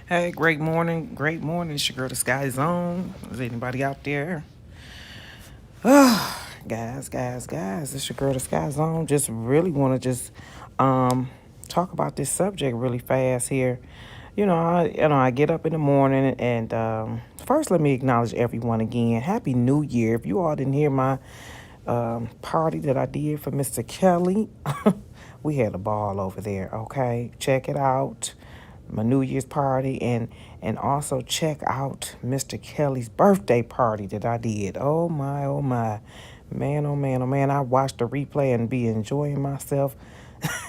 Hey, great morning. Great morning. It's your girl, the Sky Zone. Is anybody out there? Guys. It's your girl, the Sky Zone. Just really want to just um, talk about this subject really fast here. I get up in the morning and first let me acknowledge everyone again. Happy New Year. If you all didn't hear my party that I did for Mr. Kelly, we had a ball over there. Okay, check it out. My New Year's party and also check out Mr. Kelly's birthday party that I did. Oh my, man, oh man, oh man! I watched the replay and be enjoying myself,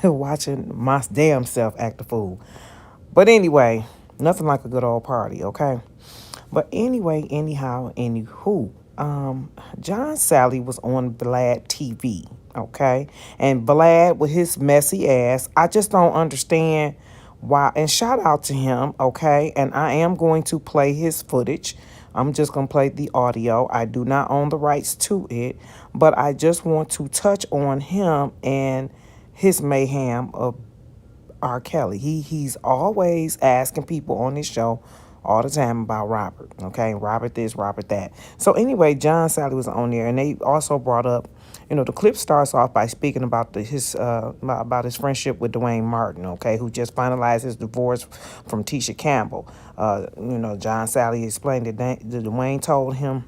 watching my damn self act a fool. But anyway, nothing like a good old party, okay? But anyway, anyhow, anywho, John Salley was on Vlad TV, okay? And Vlad with his messy ass, I just don't understand why. And shout out to him, okay? And I am going to play his footage. I'm just going to play the audio. I do not own the rights to it, but I just want to touch on him and his mayhem of R. Kelly. He's always asking people on his show all the time about Robert. Okay, Robert this, Robert that. So anyway, John Sally was on there, and they also brought up, the clip starts off by speaking about his friendship with Dwayne Martin. Okay, who just finalized his divorce from Tisha Campbell. John Sally explained that Dwayne told him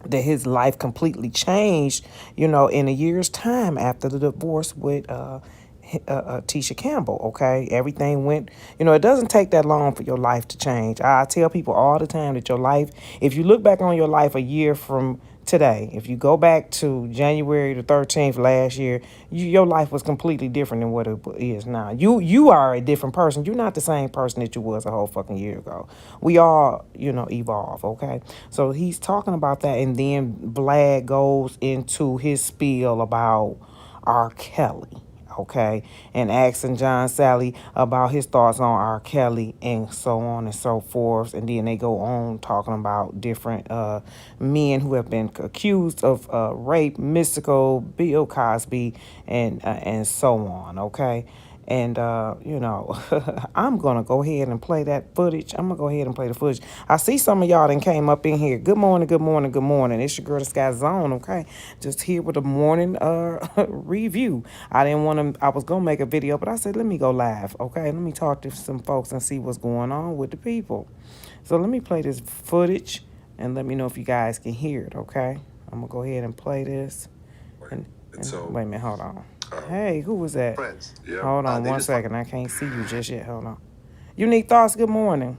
that his life completely changed, in a year's time after the divorce with Tisha Campbell. Okay, everything went. It doesn't take that long for your life to change. I tell people all the time that your life, if you look back on your life a year from today, if you go back to January the 13th last year, your life was completely different than what it is now. You are a different person. You're not the same person that you was a whole fucking year ago. We all, evolve. Okay, so he's talking about that, and then Vlad goes into his spiel about R. Kelly, okay, and asking John Sally about his thoughts on R. Kelly and so on and so forth. And then they go on talking about different men who have been accused of rape, mystical, Bill Cosby, and so on, okay. And I'm gonna go ahead and play that footage. I'm gonna go ahead and play the footage. I see some of y'all that came up in here. Good morning, good morning, good morning. It's your girl, the Sky Zone. Okay, just here with a morning review. I was gonna make a video, but I said let me go live. Okay, let me talk to some folks and see what's going on with the people. So let me play this footage and let me know if you guys can hear it. Okay, I'm gonna go ahead and play this. And so, wait a minute, hold on. Hey, who was that? Friends. Yeah. Hold on one second. I can't see you just yet. Hold on. Unique thoughts. Good morning.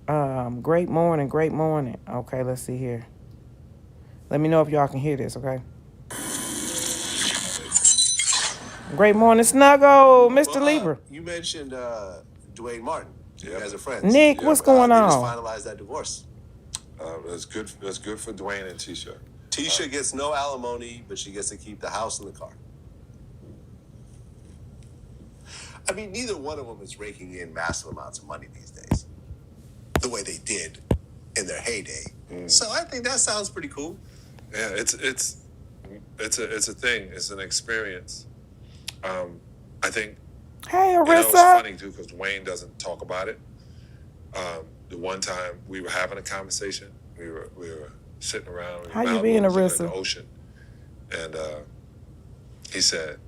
Great morning. Great morning. Okay, let's see here. Let me know if y'all can hear this. Okay. Great morning, Snuggle, Mr. Lieber. You mentioned Dwayne Martin as a friend. Nick, what's going They just on? finalized that divorce. That's good. That's good for Dwayne and Tisha. Tisha gets no alimony, but she gets to keep the house and the car. I mean, neither one of them is raking in massive amounts of money these days, the way they did in their heyday. So I think that sounds pretty cool. Yeah, it's a thing. It's an experience. I think. Hey, Arissa. It's funny too because Dwayne doesn't talk about it. The one time we were having a conversation, we were sitting around. How you being, Arissa? In the ocean, and he said,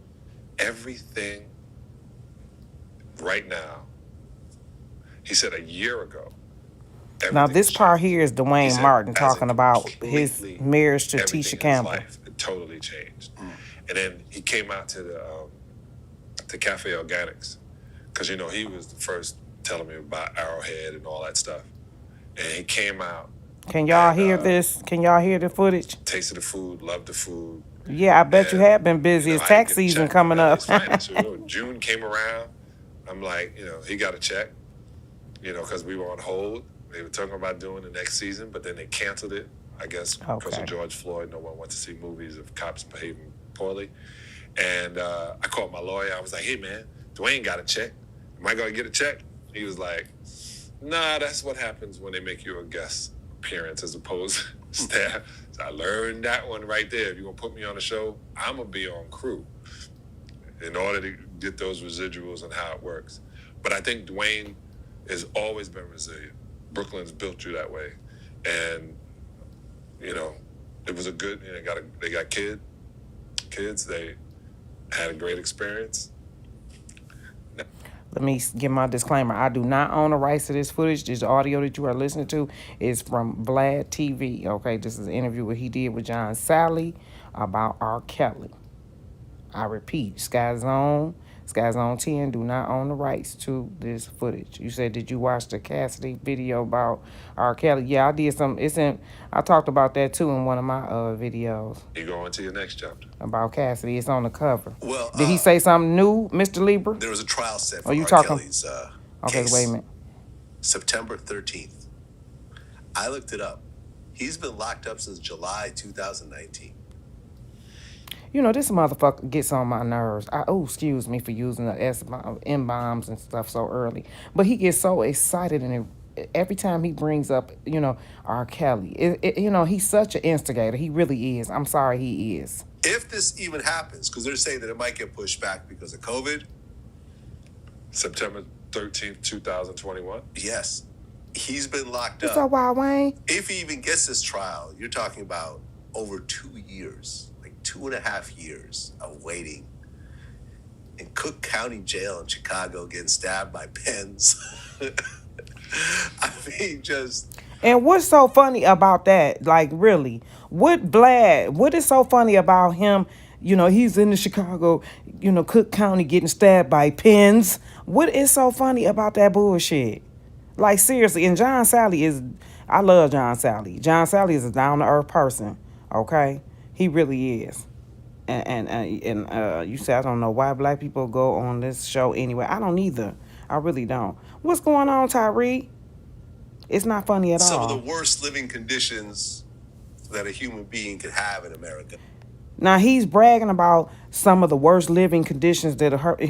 "Everything right now." He said a year ago. Now this part here is Dwayne Martin talking about his marriage to Tisha Campbell. Life, it totally changed, and then he came out to the Cafe Organics because he was the first telling me about Arrowhead and all that stuff, and he came out. Can y'all hear this? Can y'all hear the footage? Tasted the food, loved the food. Yeah, I bet you have been busy. It's tax season coming up. So, June came around. I'm like, he got a check, because we were on hold. They were talking about doing the next season, but then they canceled it, I guess, because of George Floyd. No one went to see movies of cops behaving poorly. And I called my lawyer. I was like, hey, man, Dwayne got a check. Am I going to get a check? He was like, nah, that's what happens when they make you a guest appearance as opposed to staff. So I learned that one right there. If you're going to put me on a show, I'm going to be on crew in order to get those residuals and how it works. But I think Dwayne has always been resilient. Brooklyn's built you that way, and it was a good. They got kids. They had a great experience. Let me give my disclaimer. I do not own the rights to this footage. This audio that you are listening to is from Vlad TV. Okay, this is an interview what he did with John Salley about Rkelly. I repeat, Sky Zone 10 do not own the rights to this footage. You said, did you watch the Cassidy video about Rkelly? Yeah, I did some. I talked about that too in one of my videos. You go into your next chapter about Cassidy. It's on the cover. Well, did he say something new, Mr. Lieber? There was a trial set for Rkelly's okay, wait a minute. September 13th. I looked it up. He's been locked up since July 2019. This motherfucker gets on my nerves. Excuse me for using the M-bombs and stuff so early. But he gets so excited, and every time he brings up, Rkelly, he's such an instigator. He really is. I'm sorry, he is. If this even happens, because they're saying that it might get pushed back because of COVID. September 13th, 2021? Yes. He's been locked up. So why, Wayne? If he even gets this trial, you're talking about over 2 years. 2.5 years of waiting in Cook County Jail in Chicago, getting stabbed by pens. I mean, just. And what's so funny about that? Like, really, what is so funny about him? He's in the Chicago, Cook County getting stabbed by pens. What is so funny about that bullshit? Like, seriously, and John Salley I love John Salley. John Salley is a down-to-earth person, okay? He really is. And you say, I don't know why black people go on this show anyway. I don't either. I really don't. What's going on, Tyree? It's not funny at all. Some of the worst living conditions that a human being could have in America. Now, he's bragging about some of the worst living conditions that hurt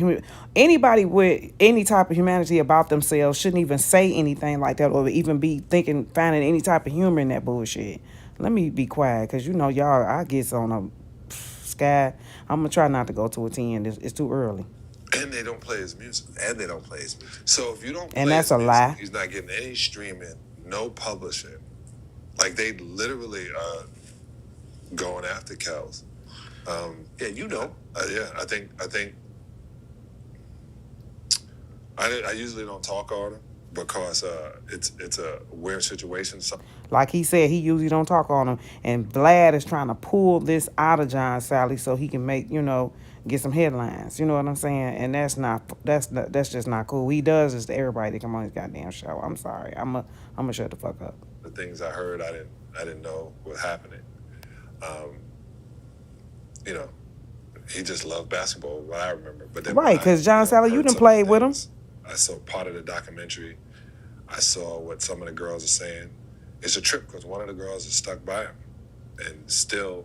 anybody with any type of humanity about themselves shouldn't even say anything like that or even be finding any type of humor in that bullshit. Let me be quiet, because y'all, I get on a Sky. I'm going to try not to go to a 10. It's too early. And they don't play his music. So if you don't play and that's his a music, lie. He's not getting any streaming, no publishing. Like, they literally are going after Kels. Yeah, I think I usually don't talk on him because it's a weird situation. Like he said, he usually don't talk on him. And Vlad is trying to pull this out of John Salley so he can make, get some headlines. You know what I'm saying? And that's just not cool. He does this to everybody that come on his goddamn show. I'm sorry. I'm gonna shut the fuck up. The things I heard, I didn't know was happening. He just loved basketball, what I remember. But then right, because John Salley, you done played with him. I saw part of the documentary. I saw what some of the girls are saying. It's a trip because one of the girls is stuck by him and still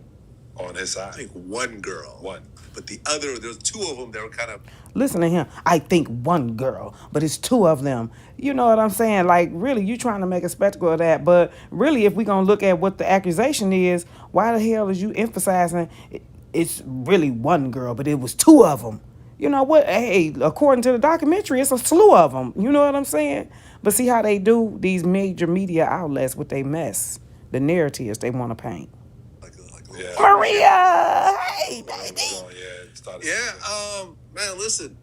on his side. I think one girl. One. But the other, there's two of them that were kind of. Listen to him. I think one girl, but it's two of them. You know what I'm saying? Like, really, you trying to make a spectacle of that. But really, if we're going to look at what the accusation is, why the hell is you emphasizing it's really one girl, but it was two of them? You know what? Hey, according to the documentary, it's a slew of them. You know what I'm saying? But see how they do these major media outlets with they mess, the narratives they want to paint. Yeah. Maria, hey, baby. Man, listen.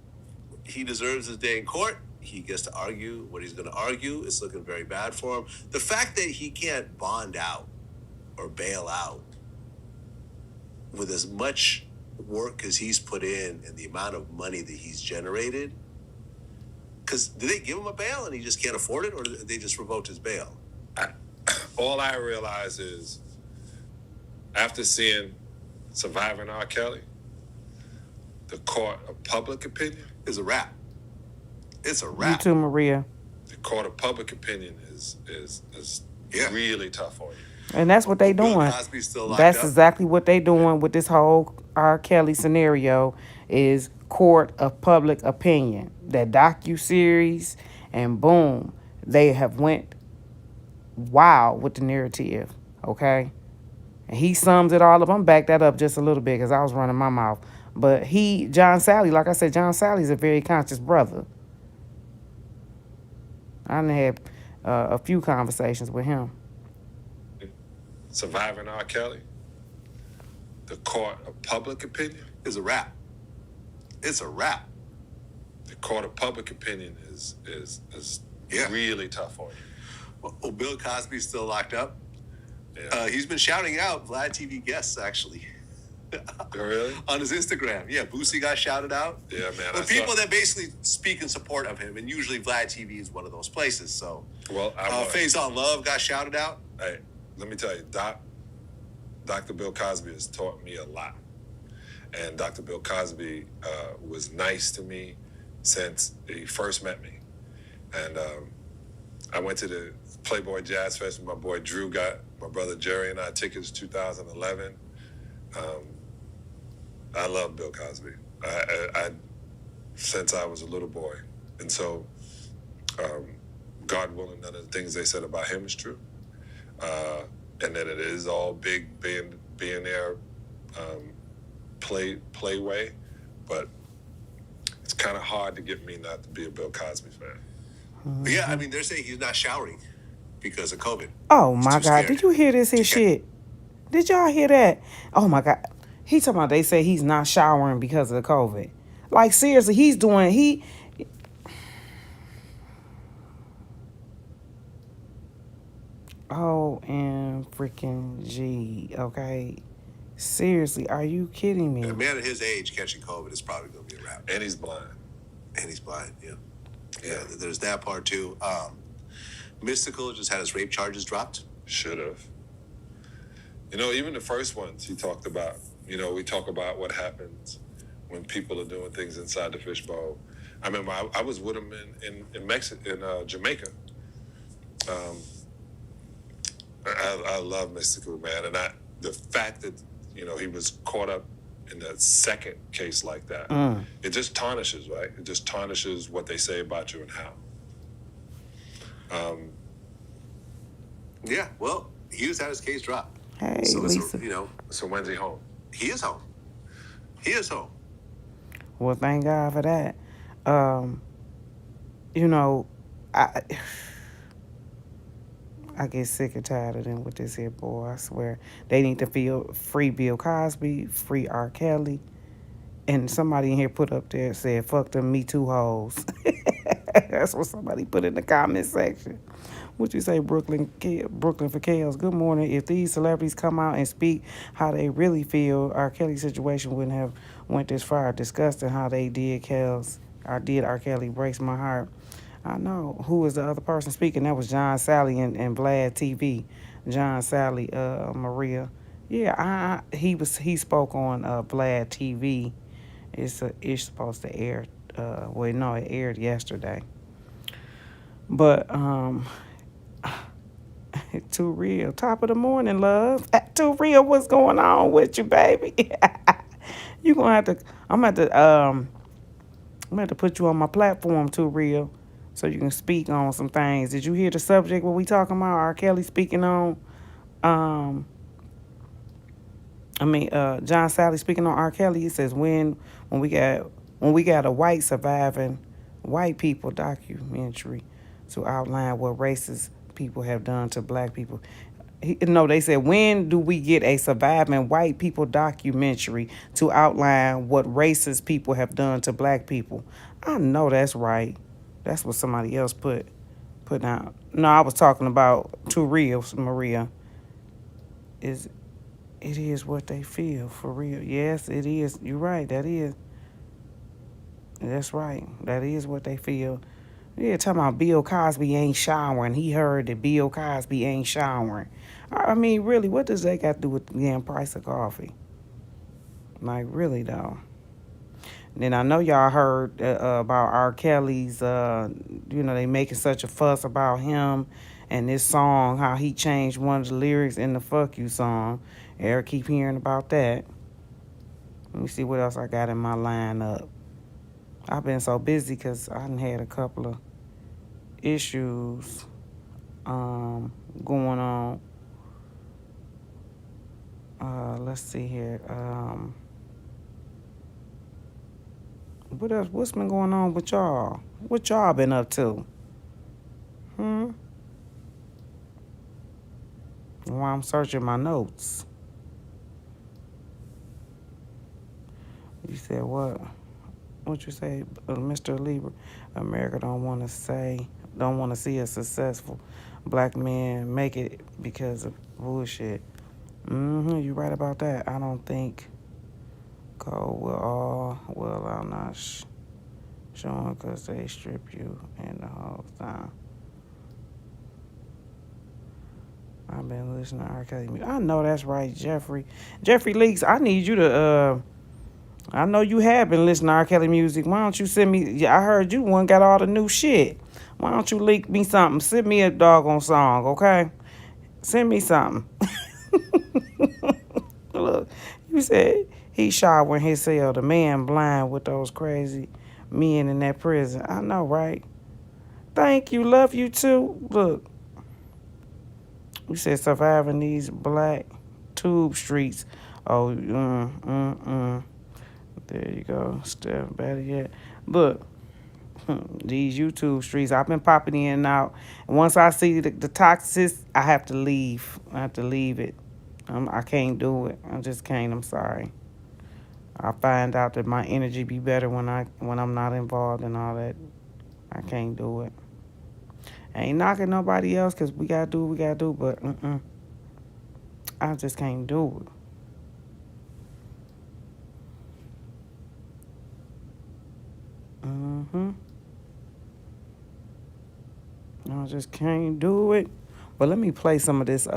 He deserves his day in court. He gets to argue what he's going to argue. It's looking very bad for him. The fact that he can't bond out or bail out with as much work as he's put in and the amount of money that he's generated, because did they give him a bail and he just can't afford it, or did they just revoked his bail? All I realize is after seeing Surviving R. Kelly, the court of public opinion is a wrap. It's a wrap. You too, Maria. The court of public opinion is really tough on you. And that's what they doing. That's exactly what they doing with this whole R. Kelly scenario is court of public opinion. That docu-series, and boom, they have went wild with the narrative, okay? And he sums it all up. I'm back that up just a little bit because I was running my mouth. But John Salley, like I said, John Salley's a very conscious brother. I done had a few conversations with him. Surviving R. Kelly, the court of public opinion is a wrap. It's a wrap. The court of public opinion is really tough on you. Well, Bill Cosby's still locked up. Yeah. He's been shouting out Vlad TV guests, actually. Really? On his Instagram. Yeah, Boosie got shouted out. Yeah, man. The people that basically speak in support of him, and usually Vlad TV is one of those places. So, Face on Love got shouted out. Hey, let me tell you, Dr. Bill Cosby has taught me a lot. And Dr. Bill Cosby was nice to me since he first met me. And I went to the Playboy Jazz Fest with my boy Drew, got my brother Jerry and I tickets 2011. I love Bill Cosby. I since I was a little boy. And so, God willing, none of the things they said about him is true. And that it is all big being there play way. But it's kind of hard to get me not to be a Bill Cosby fan. Mm-hmm. Yeah, I mean, they're saying he's not showering because of COVID. Oh, my God. Scared. Did you hear this shit? Did y'all hear that? Oh, my God. He talking about they say he's not showering because of the COVID. Like, seriously, he's doing, and freaking G, okay? Seriously, are you kidding me? A man at his age catching COVID is probably going to be a wrap. And he's blind. Yeah, there's that part too. Mystical just had his rape charges dropped. Should have. You know, even the first ones he talked about, you know, we talk about what happens when people are doing things inside the fishbowl. I remember I was with him in Jamaica. I love Mystical, man. And the fact that, you know, he was caught up in that second case like that, it just tarnishes, right? It just tarnishes what they say about you and how. Yeah, well, he just had his case dropped. Hey, so Lisa. So when's he home? He is home. Well, thank God for that. You know, I get sick and tired of them with this here, boy. I swear. They need to feel free Bill Cosby, free R. Kelly. And somebody in here put up there and said, fuck them Me Too hoes. That's what somebody put in the comment section. What you say, Brooklyn for Chaos? Good morning. If these celebrities come out and speak how they really feel, R. Kelly's situation wouldn't have went this far. Disgusting how they did R. Kelly. Breaks my heart. I know. Who was the other person speaking? That was John Salley and Vlad TV. John Salley, Maria. Yeah, he spoke on Vlad TV. It's supposed to air. It aired yesterday. But Too Real. Top of the morning, love. Too Real, what's going on with you, baby? I'm gonna have to put you on my platform, Too Real, so you can speak on some things. Did you hear the subject what we talking about? R. Kelly speaking on John Salley speaking on R. Kelly. He says when we got a white surviving white people documentary to outline what racist people have done to black people. They said, when do we get a surviving white people documentary to outline what racist people have done to black people? I know that's right. That's what somebody else put out. No, I was talking about Too Real, Maria. It is what they feel, for real. Yes, it is. You're right. That is. That's right. That is what they feel. Yeah, talking about Bill Cosby ain't showering. He heard that Bill Cosby ain't showering. I mean, really, what does that got to do with the damn price of coffee? Like, really, though. Then I know y'all heard about R. Kelly's, they making such a fuss about him and this song, how he changed one of the lyrics in the Fuck You song. Eric keep hearing about that. Let me see what else I got in my lineup. I've been so busy because I done had a couple of issues going on. Let's see here. What else? What's been going on with y'all? What y'all been up to? While I'm searching my notes. You said what? What you say, Mr. Lieber? America don't want to see a successful black man make it because of bullshit. You right about that. I don't think Cole will allow not showing because they strip you in the whole time. I've been listening to Rkelly music. I know that's right, Jeffrey. Jeffrey Leaks, I need you to I know you have been listening to Rkelly music. Why don't you send me? I heard you one got all the new shit. Why don't you leak me something? Send me a doggone song, okay? Send me something. Look, you said he showered in his cell. The man blind with those crazy men in that prison. I know, right? Thank you. Love you too. Look, you said surviving these black tube streets. Oh, there you go. Still better yet. Look, these YouTube streets, I've been popping in and out. And once I see the toxic, I have to leave. I have to leave it. I can't do it. I just can't. I'm sorry. I find out that my energy be better when I'm not involved in all that. I can't do it. I ain't knocking nobody else because we gotta do what we gotta do, but I just can't do it. I just can't do it. But let me play some of this.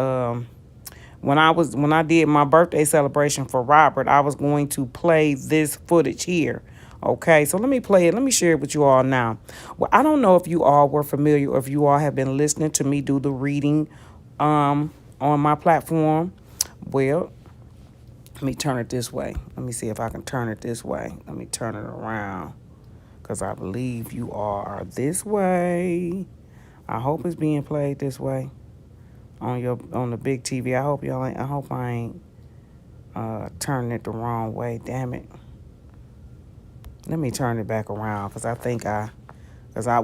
When I did my birthday celebration for Robert, I was going to play this footage here. Okay, so let me play it. Let me share it with you all now. Well, I don't know if you all were familiar or if you all have been listening to me do the reading on my platform. Well, let me turn it this way. Let me see if I can turn it this way. Let me turn it around because I believe you all are this way. I hope it's being played this way on the big TV. I hope I ain't turning it the wrong way. Damn it. Let me turn it back around because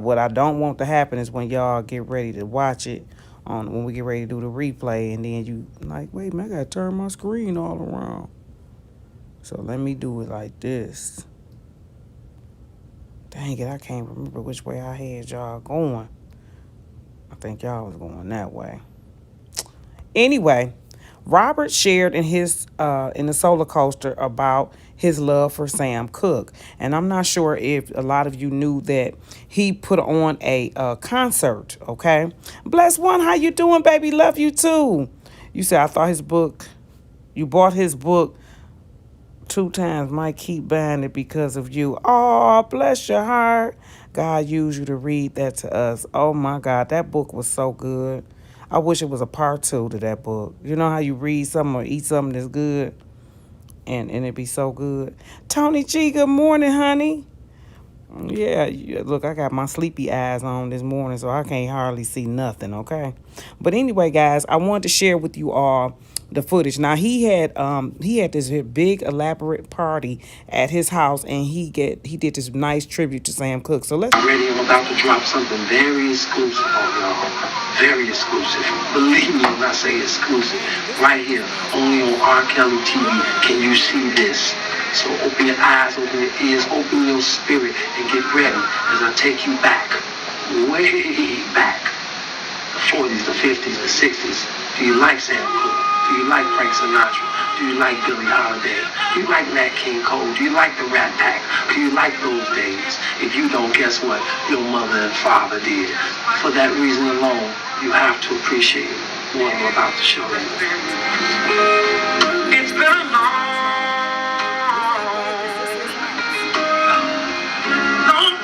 what I don't want to happen is when y'all get ready to watch it when we get ready to do the replay and then you like, wait a minute, I gotta turn my screen all around. So let me do it like this. Dang it, I can't remember which way I had y'all going. I think y'all was going that way. Anyway, Robert shared in the Solar Coaster about his love for Sam Cooke, and I'm not sure if a lot of you knew that he put on a concert. Okay, Bless One, how you doing, baby? Love you too. You said I thought you bought his book 2 times. Might keep buying it because of you. Oh, bless your heart. God used you to read that to us. Oh my God, that book was so good. I wish it was a part 2 to that book. You know how you read something or eat something that's good and it be so good. Tony G, good morning, honey. Yeah, look, I got my sleepy eyes on this morning, so I can't hardly see nothing, okay? But anyway, guys, I wanted to share with you all the footage. Now, he had this big elaborate party at his house, and he did this nice tribute to Sam Cooke. So let's... I'm about to drop something very exclusive on y'all. Very exclusive. Believe me when I say exclusive. Right here, only on Rkelly TV can you see this. So open your eyes, open your ears, open your spirit, and get ready as I take you back, way back. The 40s, the 50s, the 60s. Do you like Sam Cooke? Do you like Frank Sinatra? Do you like Billie Holiday? Do you like Nat King Cole? Do you like the Rat Pack? Do you like those days? If you don't, guess what? Your mother and father did. For that reason alone, you have to appreciate what I'm about to show you. It's been a long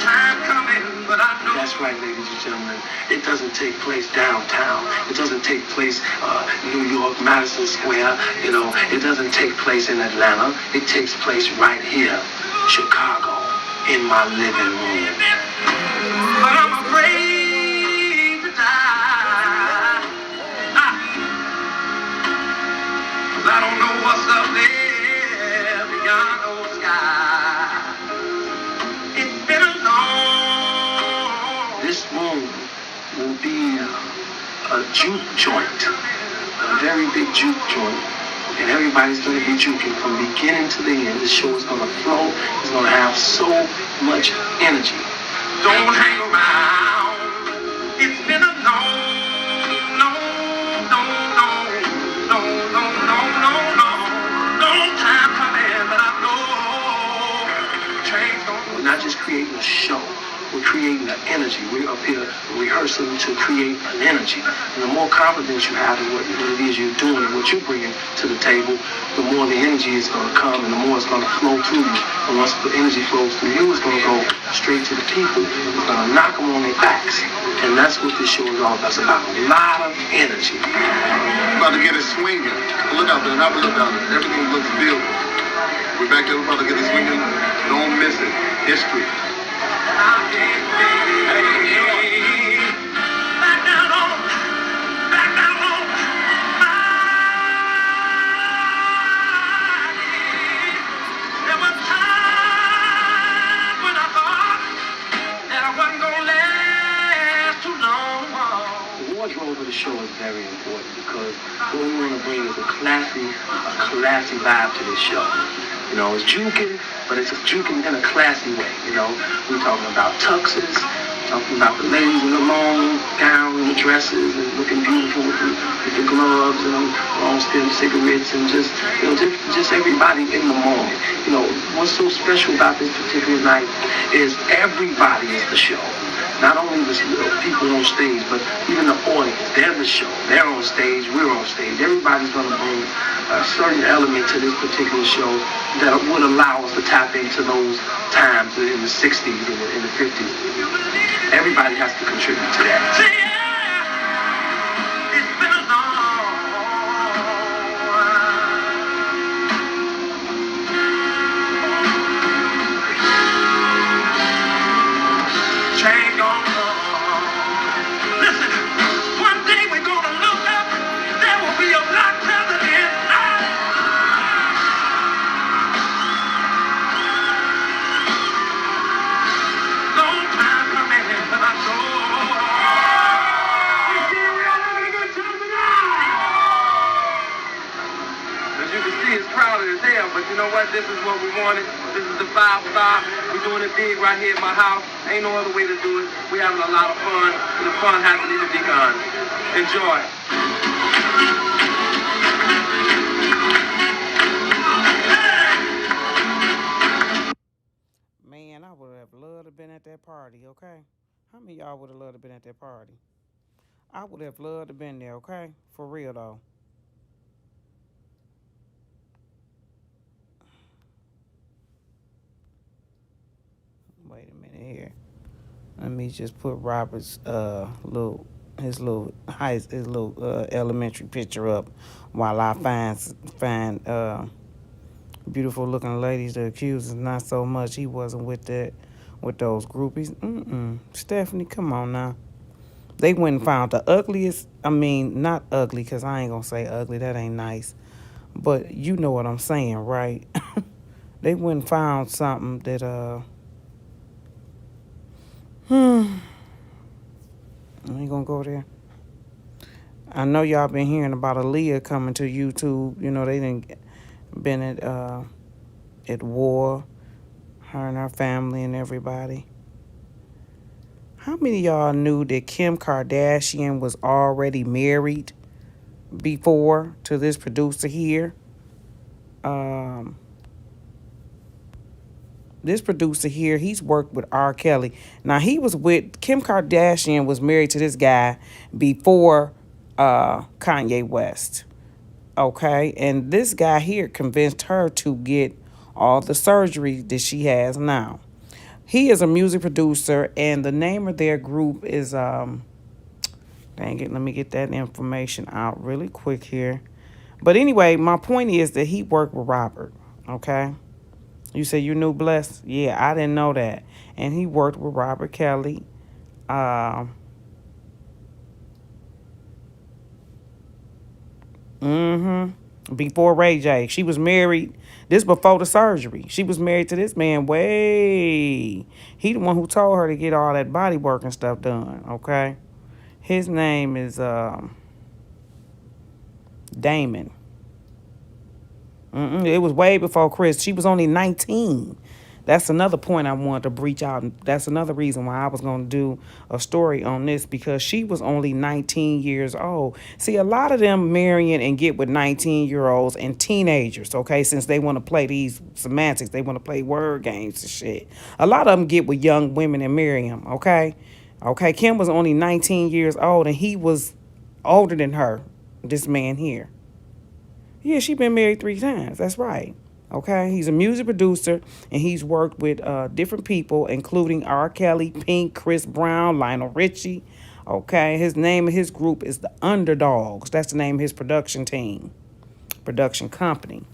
time coming, but I know. That's right, ladies and gentlemen. It doesn't take place downtown. It doesn't take place New York, Madison Square. You know, it doesn't take place in Atlanta. It takes place right here, Chicago, in my living room. But I'm afraid to die. 'Cause I don't know what's up there beyond those skies. It's been a long. This room will be a juke joint, a very big juke joint. And everybody's going to be juking from beginning to the end. The show is going to flow. It's going to have so much energy. Don't hang around. It's been a long time coming, but I know change don't. We're not just creating a show. We're creating an energy. We're up here rehearsing to create an energy. And the more confidence you have in what it is you're doing and what you're bringing to the table, the more the energy is going to come and the more it's going to flow through you. And once the energy flows through you, it's going to go straight to the people. It's going to knock them on their backs. And that's what this show is all about. It's about a lot of energy. About to get it swinging. Look out there. Have a look out there. Everything looks beautiful. We're back there. We're about to get it swinging. Don't miss it. History. The wardrobe of the show is very important because what we want to bring is a classy vibe to this show. You know, it's juking, but it's juking in a classy way. You know, we're talking about tuxes, talking about the ladies in the long gowns and the dresses and looking beautiful with the gloves and long stem cigarettes and just everybody in the moment. You know, what's so special about this particular night is everybody is the show. Not only the people on stage, but even the audience. They're the show. They're on stage. We're on stage. Everybody's going to bring a certain element to this particular show that would allow us to tap into those times in the 60s and in the 50s. Everybody has to contribute to that. But you know what? This is what we wanted. This is the 5-star. We're doing it big right here at my house. Ain't no other way to do it. We're having a lot of fun, and the fun hasn't even begun. Enjoy. Man, I would have loved to have been at that party, okay? How many of y'all would have loved to have been at that party? I would have loved to have been there, okay? For real, though. Wait a minute here. Let me just put Robert's his little elementary picture up while I find beautiful looking ladies. The accusers not so much. He wasn't with those groupies. Stephanie, come on now. They went and found the ugliest. I mean, not ugly, because I ain't gonna say ugly. That ain't nice. But you know what I'm saying, right? They went and found something that I ain't gonna go there. I know y'all been hearing about Aaliyah coming to YouTube. You know, they didn't been at war, her and her family and everybody. How many of y'all knew that Kim Kardashian was already married before to this producer here? This producer here, he's worked with Rkelly. Now, Kim Kardashian was married to this guy before Kanye West. Okay? And this guy here convinced her to get all the surgery that she has now. He is a music producer, and the name of their group is, dang it, let me get that information out really quick here. But anyway, my point is that he worked with Robert, okay? You say you knew Bless? Yeah, I didn't know that. And he worked with Robert Kelly. Before Ray J. She was married. This before the surgery. She was married to this man way. He the one who told her to get all that body work and stuff done, okay? His name is Damon. It was way before Chris. She was only 19. That's another point I wanted to breach out. And that's another reason why I was going to do a story on this, because she was only 19 years old. See, a lot of them marrying and get with 19-year-olds and teenagers, okay, since they want to play these semantics. They want to play word games and shit. A lot of them get with young women and marry them, okay? Okay, Kim was only 19 years old, and he was older than her, this man here. Yeah, she been married 3 times. That's right. Okay, he's a music producer, and he's worked with different people, including Rkelly, Pink, Chris Brown, Lionel Richie. Okay, his name of his group is the Underdogs. That's the name of his production team, production company.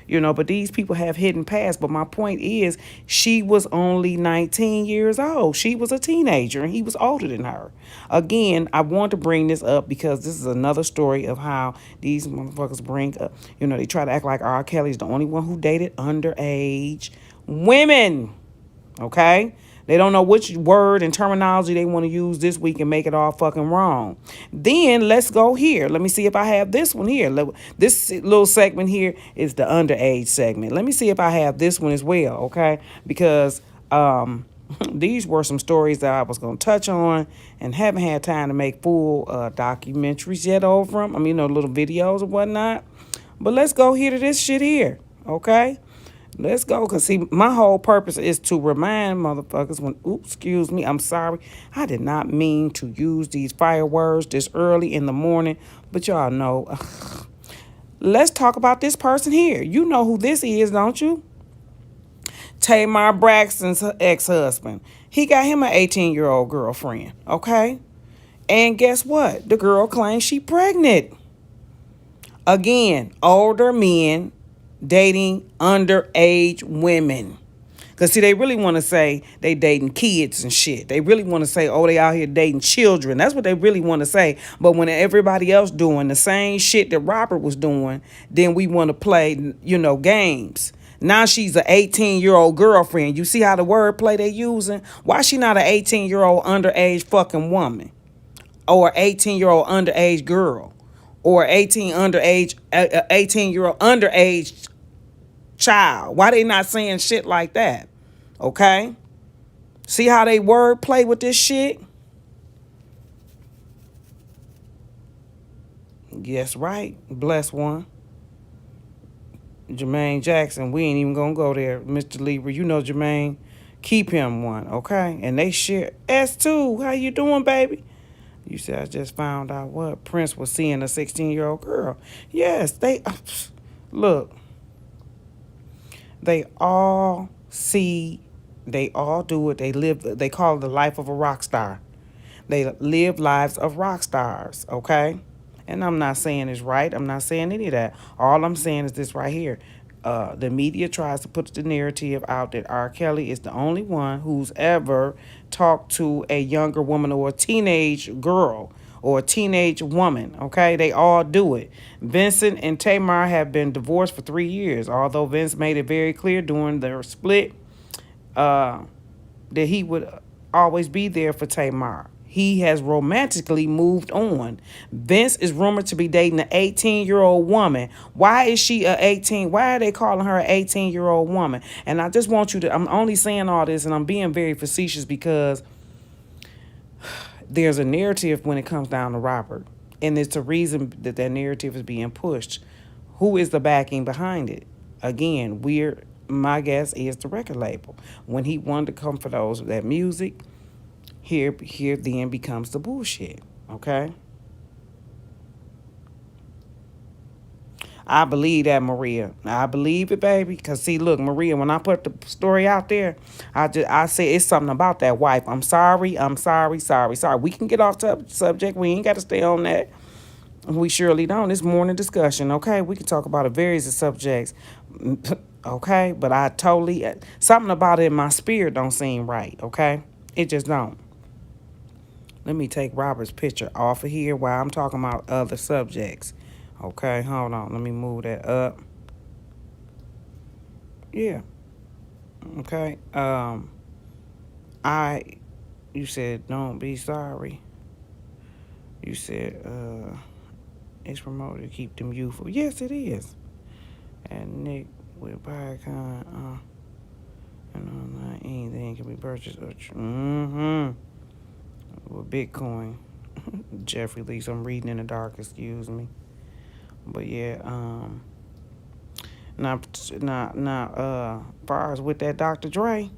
But these people have hidden past. But my point is, she was only 19 years old. She was a teenager, and he was older than her. Again, I want to bring this up because this is another story of how these motherfuckers bring up, they try to act like R. Kelly's the only one who dated underage women. Okay? They don't know which word and terminology they want to use this week and make it all fucking wrong. Then let's go here. Let me see if I have this one here. This little segment here is the underage segment. Let me see if I have this one as well, okay? Because these were some stories that I was going to touch on and haven't had time to make full documentaries yet over them. Little videos and whatnot. But let's go here to this shit here, okay? Let's go, because, see, my whole purpose is to remind motherfuckers excuse me, I'm sorry. I did not mean to use these fire words this early in the morning, but y'all know. Let's talk about this person here. You know who this is, don't you? Tamar Braxton's ex-husband. He got him an 18-year-old girlfriend, okay? And guess what? The girl claims she pregnant. Again, older men dating underage women. Because, see, they really want to say they dating kids and shit. They really want to say, oh, they out here dating children. That's what they really want to say. But when everybody else doing the same shit that Robert was doing, then we want to play, games. Now she's an 18-year-old girlfriend. You see how the wordplay they using? Why she not an 18-year-old underage fucking woman? Or 18-year-old underage girl? Or 18-year-old underage child? Why they not saying shit like that? Okay? See how they word play with this shit? Yes, right. Bless one. Jermaine Jackson, we ain't even gonna go there. Mr. Lieber, you know Jermaine. Keep him one, okay? And they share. S2, how you doing, baby? You said, I just found out what? Prince was seeing a 16-year-old girl. Yes, they... Look. They all see... They all do it. They live... They call it the life of a rock star. They live lives of rock stars, okay? And I'm not saying it's right. I'm not saying any of that. All I'm saying is this right here. The media tries to put the narrative out that R. Kelly is the only one who's ever talked to a younger woman or a teenage girl or a teenage woman, okay? They all do it. Vincent and Tamar have been divorced for 3 years, although Vince made it very clear during their split that he would always be there for Tamar. He has romantically moved on. Vince is rumored to be dating an 18-year-old woman. Why is she a 18? Why are they calling her an 18-year-old woman? And I just want you to, I'm only saying all this and I'm being very facetious because there's a narrative when it comes down to Robert. And it's a reason that narrative is being pushed. Who is the backing behind it? Again, my guess is the record label. When he wanted to come for that music, here then becomes the bullshit, okay? I believe that, Maria. I believe it, baby. Because, see, look, Maria, when I put the story out there, I say it's something about that wife. I'm sorry. We can get off the subject. We ain't got to stay on that. We surely don't. It's morning discussion, okay? We can talk about a various of subjects, okay? But I totally, something about it in my spirit don't seem right, okay? It just don't. Let me take Robert's picture off of here while I'm talking about other subjects. Okay, hold on. Let me move that up. Yeah. Okay. You said don't be sorry. You said it's promoted to keep them youthful. Yes, it is. And Nick with Biocon, and anything can be purchased. With Bitcoin. Jeffrey Lees, I'm reading in the dark, excuse me. But yeah, far as with that Dr. Dre,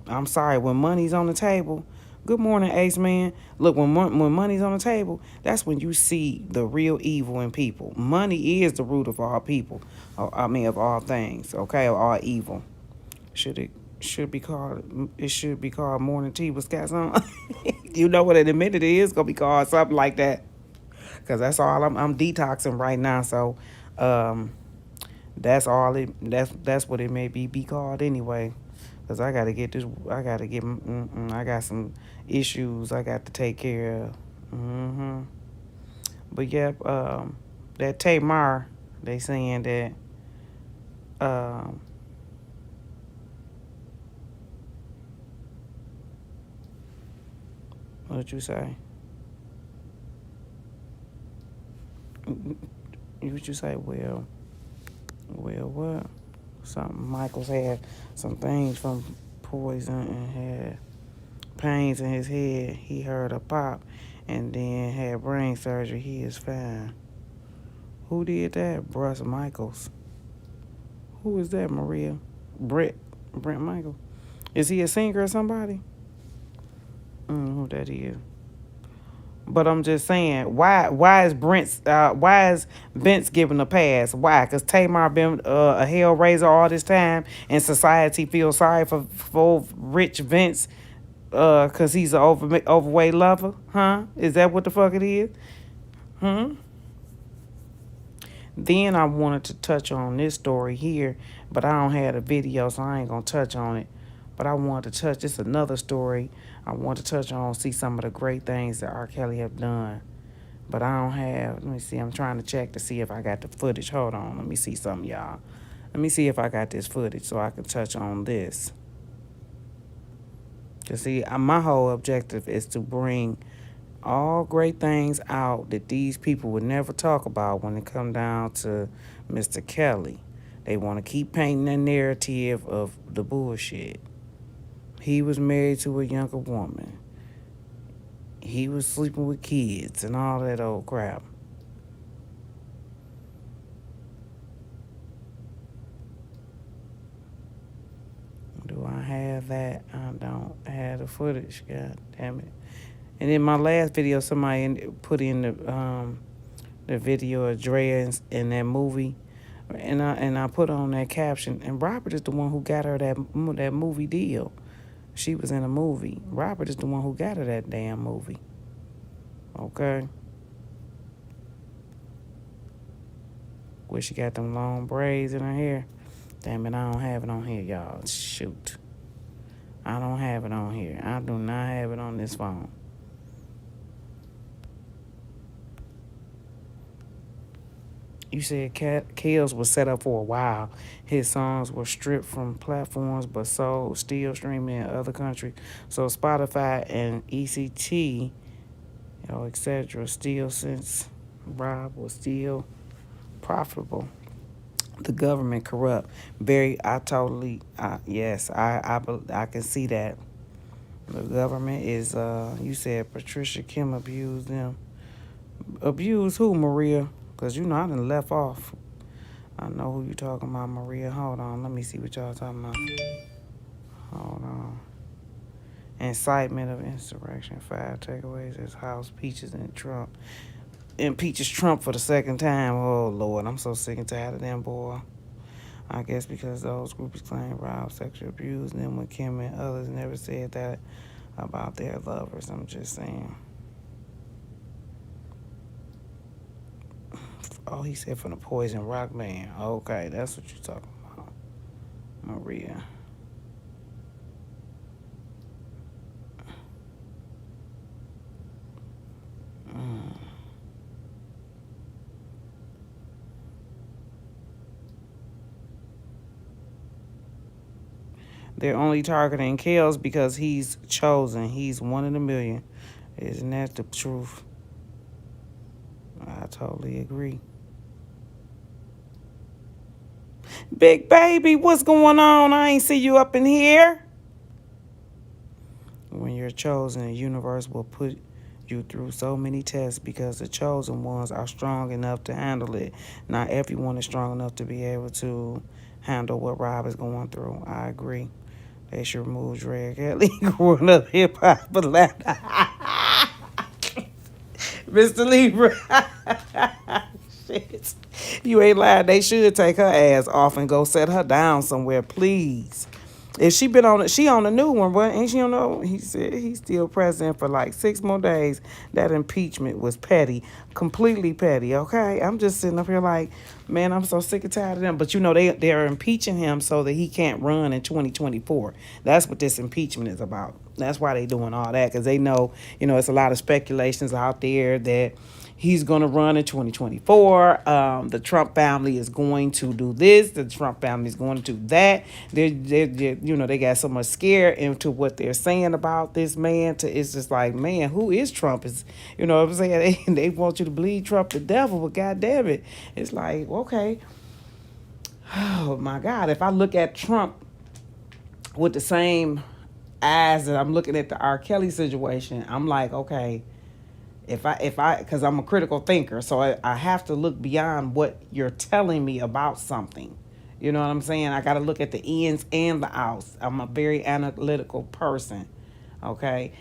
I'm sorry, when money's on the table, good morning, Ace Man. Look, when money's on the table, that's when you see the real evil in people. Money is the root of all people. Of all things, okay, of all evil. Should be called Morning Tea with Scott on. You know what in a minute it is gonna be called something like that. Cause that's all I'm detoxing right now. So, that's all it. That's what it may be called anyway. Cause I gotta get this. I got some issues I got to take care of. But yep. That Tamar, they saying that. What you say? What you say? Well, what? Something. Michael's had some things from poison and had pains in his head. He heard a pop and then had brain surgery. He is fine. Who did that? Bruce Michaels. Who is that, Maria? Brent Michael. Is he a singer or somebody? Who that is. But I'm just saying, why is Vince given a pass? Why? Because Tamar been a hellraiser all this time, and society feels sorry for rich Vince, because he's an overweight lover, huh? Is that what the fuck it is? Then I wanted to touch on this story here, but I don't have the video, so I ain't gonna touch on it. But I wanted to touch. It's another story I want to touch on. See some of the great things that Rkelly have done. But I don't have. Let me see. I'm trying to check to see if I got the footage. Hold on. Let me see something, y'all. Let me see if I got this footage so I can touch on this. You see, my whole objective is to bring all great things out that these people would never talk about when it come down to Mr. Kelly. They want to keep painting that narrative of the bullshit. He was married to a younger woman. He was sleeping with kids and all that old crap. Do I have that? I don't have the footage. God damn it. And in my last video, somebody put in the video of Drea in that movie, and I put on that caption. And Robert is the one who got her that movie deal. She was in a movie. Robert is the one who got her that damn movie. Okay. Where she got them long braids in her hair. Damn it, I don't have it on here, y'all. Shoot. I don't have it on here. I do not have it on this phone. You said Kells was set up for a while. His songs were stripped from platforms but sold, still streaming in other countries. So Spotify and ECT, etc. Still, since Rob was still profitable. The government corrupt. Yes, I can see that. The government is, you said Patricia Kim abused them. Abused who, Maria? Because, I done left off. I know who you talking about, Maria. Hold on. Let me see what y'all talking about. Hold on. Incitement of insurrection. 5 takeaways as House Peaches and Trump. Impeaches Trump for the second time. Oh, Lord. I'm so sick and tired of them, boy. I guess because those groups claim Rob sexually abused them when Kim and others never said that about their lovers. I'm just saying. Oh, he said from the Poison Rock Band. Okay, that's what you're talking about, Maria. They're only targeting Kells because he's chosen. He's one in a million. Isn't that the truth? I totally agree. Big baby, what's going on? I ain't see you up in here. When you're chosen, the universe will put you through so many tests because the chosen ones are strong enough to handle it. Not everyone is strong enough to be able to handle what Rob is going through. I agree. They should remove Rkelly growing up hip hop. Mr. Libra. Shit. You ain't lying. They should take her ass off and go set her down somewhere, please. If she been on it, she on a new one, but ain't she on no? He said he's still president for like 6 more days. That impeachment was petty, completely petty. Okay, I'm just sitting up here like, man, I'm so sick and tired of them. But you know they're impeaching him so that he can't run in 2024. That's what this impeachment is about. That's why they doing all that, because they know, it's a lot of speculations out there that he's going to run in 2024. The Trump family is going to do this. The Trump family is going to do that. They got so much scare into what they're saying about this man. It's just like, man, who is Trump? Is what I'm saying? They want you to believe Trump the devil, but God damn it, it's like, okay, oh my God, if I look at Trump with the same eyes that I'm looking at the R. Kelly situation, I'm like, okay. Because I'm a critical thinker, so I have to look beyond what you're telling me about something. You know what I'm saying? I got to look at the ins and the outs. I'm a very analytical person, okay?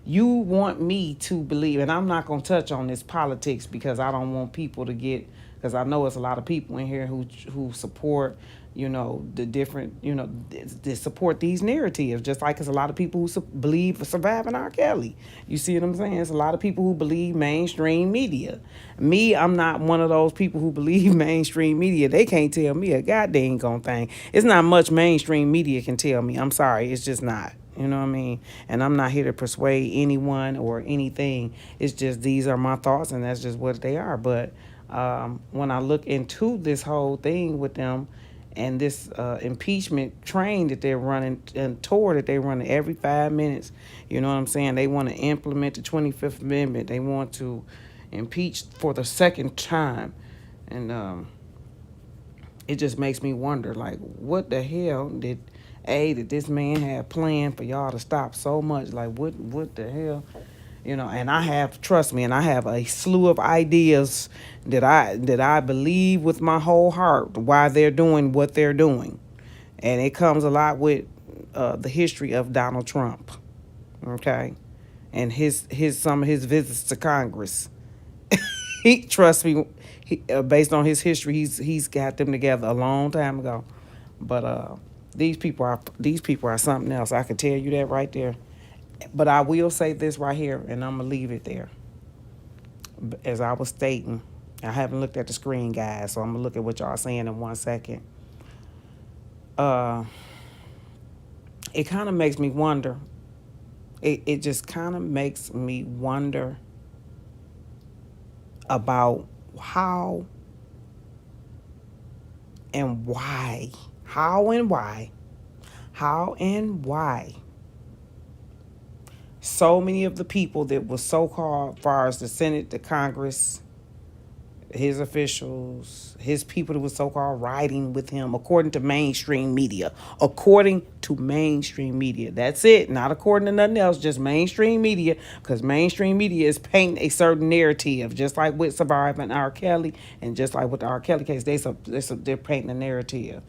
You want me to believe, and I'm not going to touch on this politics because I don't want people to get, because I know it's a lot of people in here who support, the different, they support these narratives, just like it's a lot of people who believe surviving R. Kelly. You see what I'm saying? It's a lot of people who believe mainstream media. Me, I'm not one of those people who believe mainstream media. They can't tell me a goddamn gone thing. It's not much mainstream media can tell me. I'm sorry, it's just not. You know what I mean? And I'm not here to persuade anyone or anything. It's just these are my thoughts, and that's just what they are. But when I look into this whole thing with them and this impeachment train that they're running and tour that they're running every 5 minutes, you know what I'm saying? They want to implement the 25th Amendment. They want to impeach for the second time. And it just makes me wonder, like, what the hell did this man have planned for y'all to stop so much? Like, what the hell? And trust me, I have a slew of ideas that I believe with my whole heart why they're doing what they're doing. And it comes a lot with the history of Donald Trump, okay? And some of his visits to Congress. Trust me, based on his history, he's got them together a long time ago. But these people are something else. I can tell you that right there. But I will say this right here, and I'm going to leave it there. As I was stating, I haven't looked at the screen, guys, so I'm going to look at what y'all are saying in 1 second. It kind of makes me wonder. It just kind of makes me wonder about how and why. How and why so many of the people that were so-called, far as the Senate, the Congress, his officials, his people that were so-called riding with him, according to mainstream media. According to mainstream media. That's it. Not according to nothing else, just mainstream media, because mainstream media is painting a certain narrative, just like with surviving R. Kelly, and just like with the R. Kelly case, they're painting a narrative.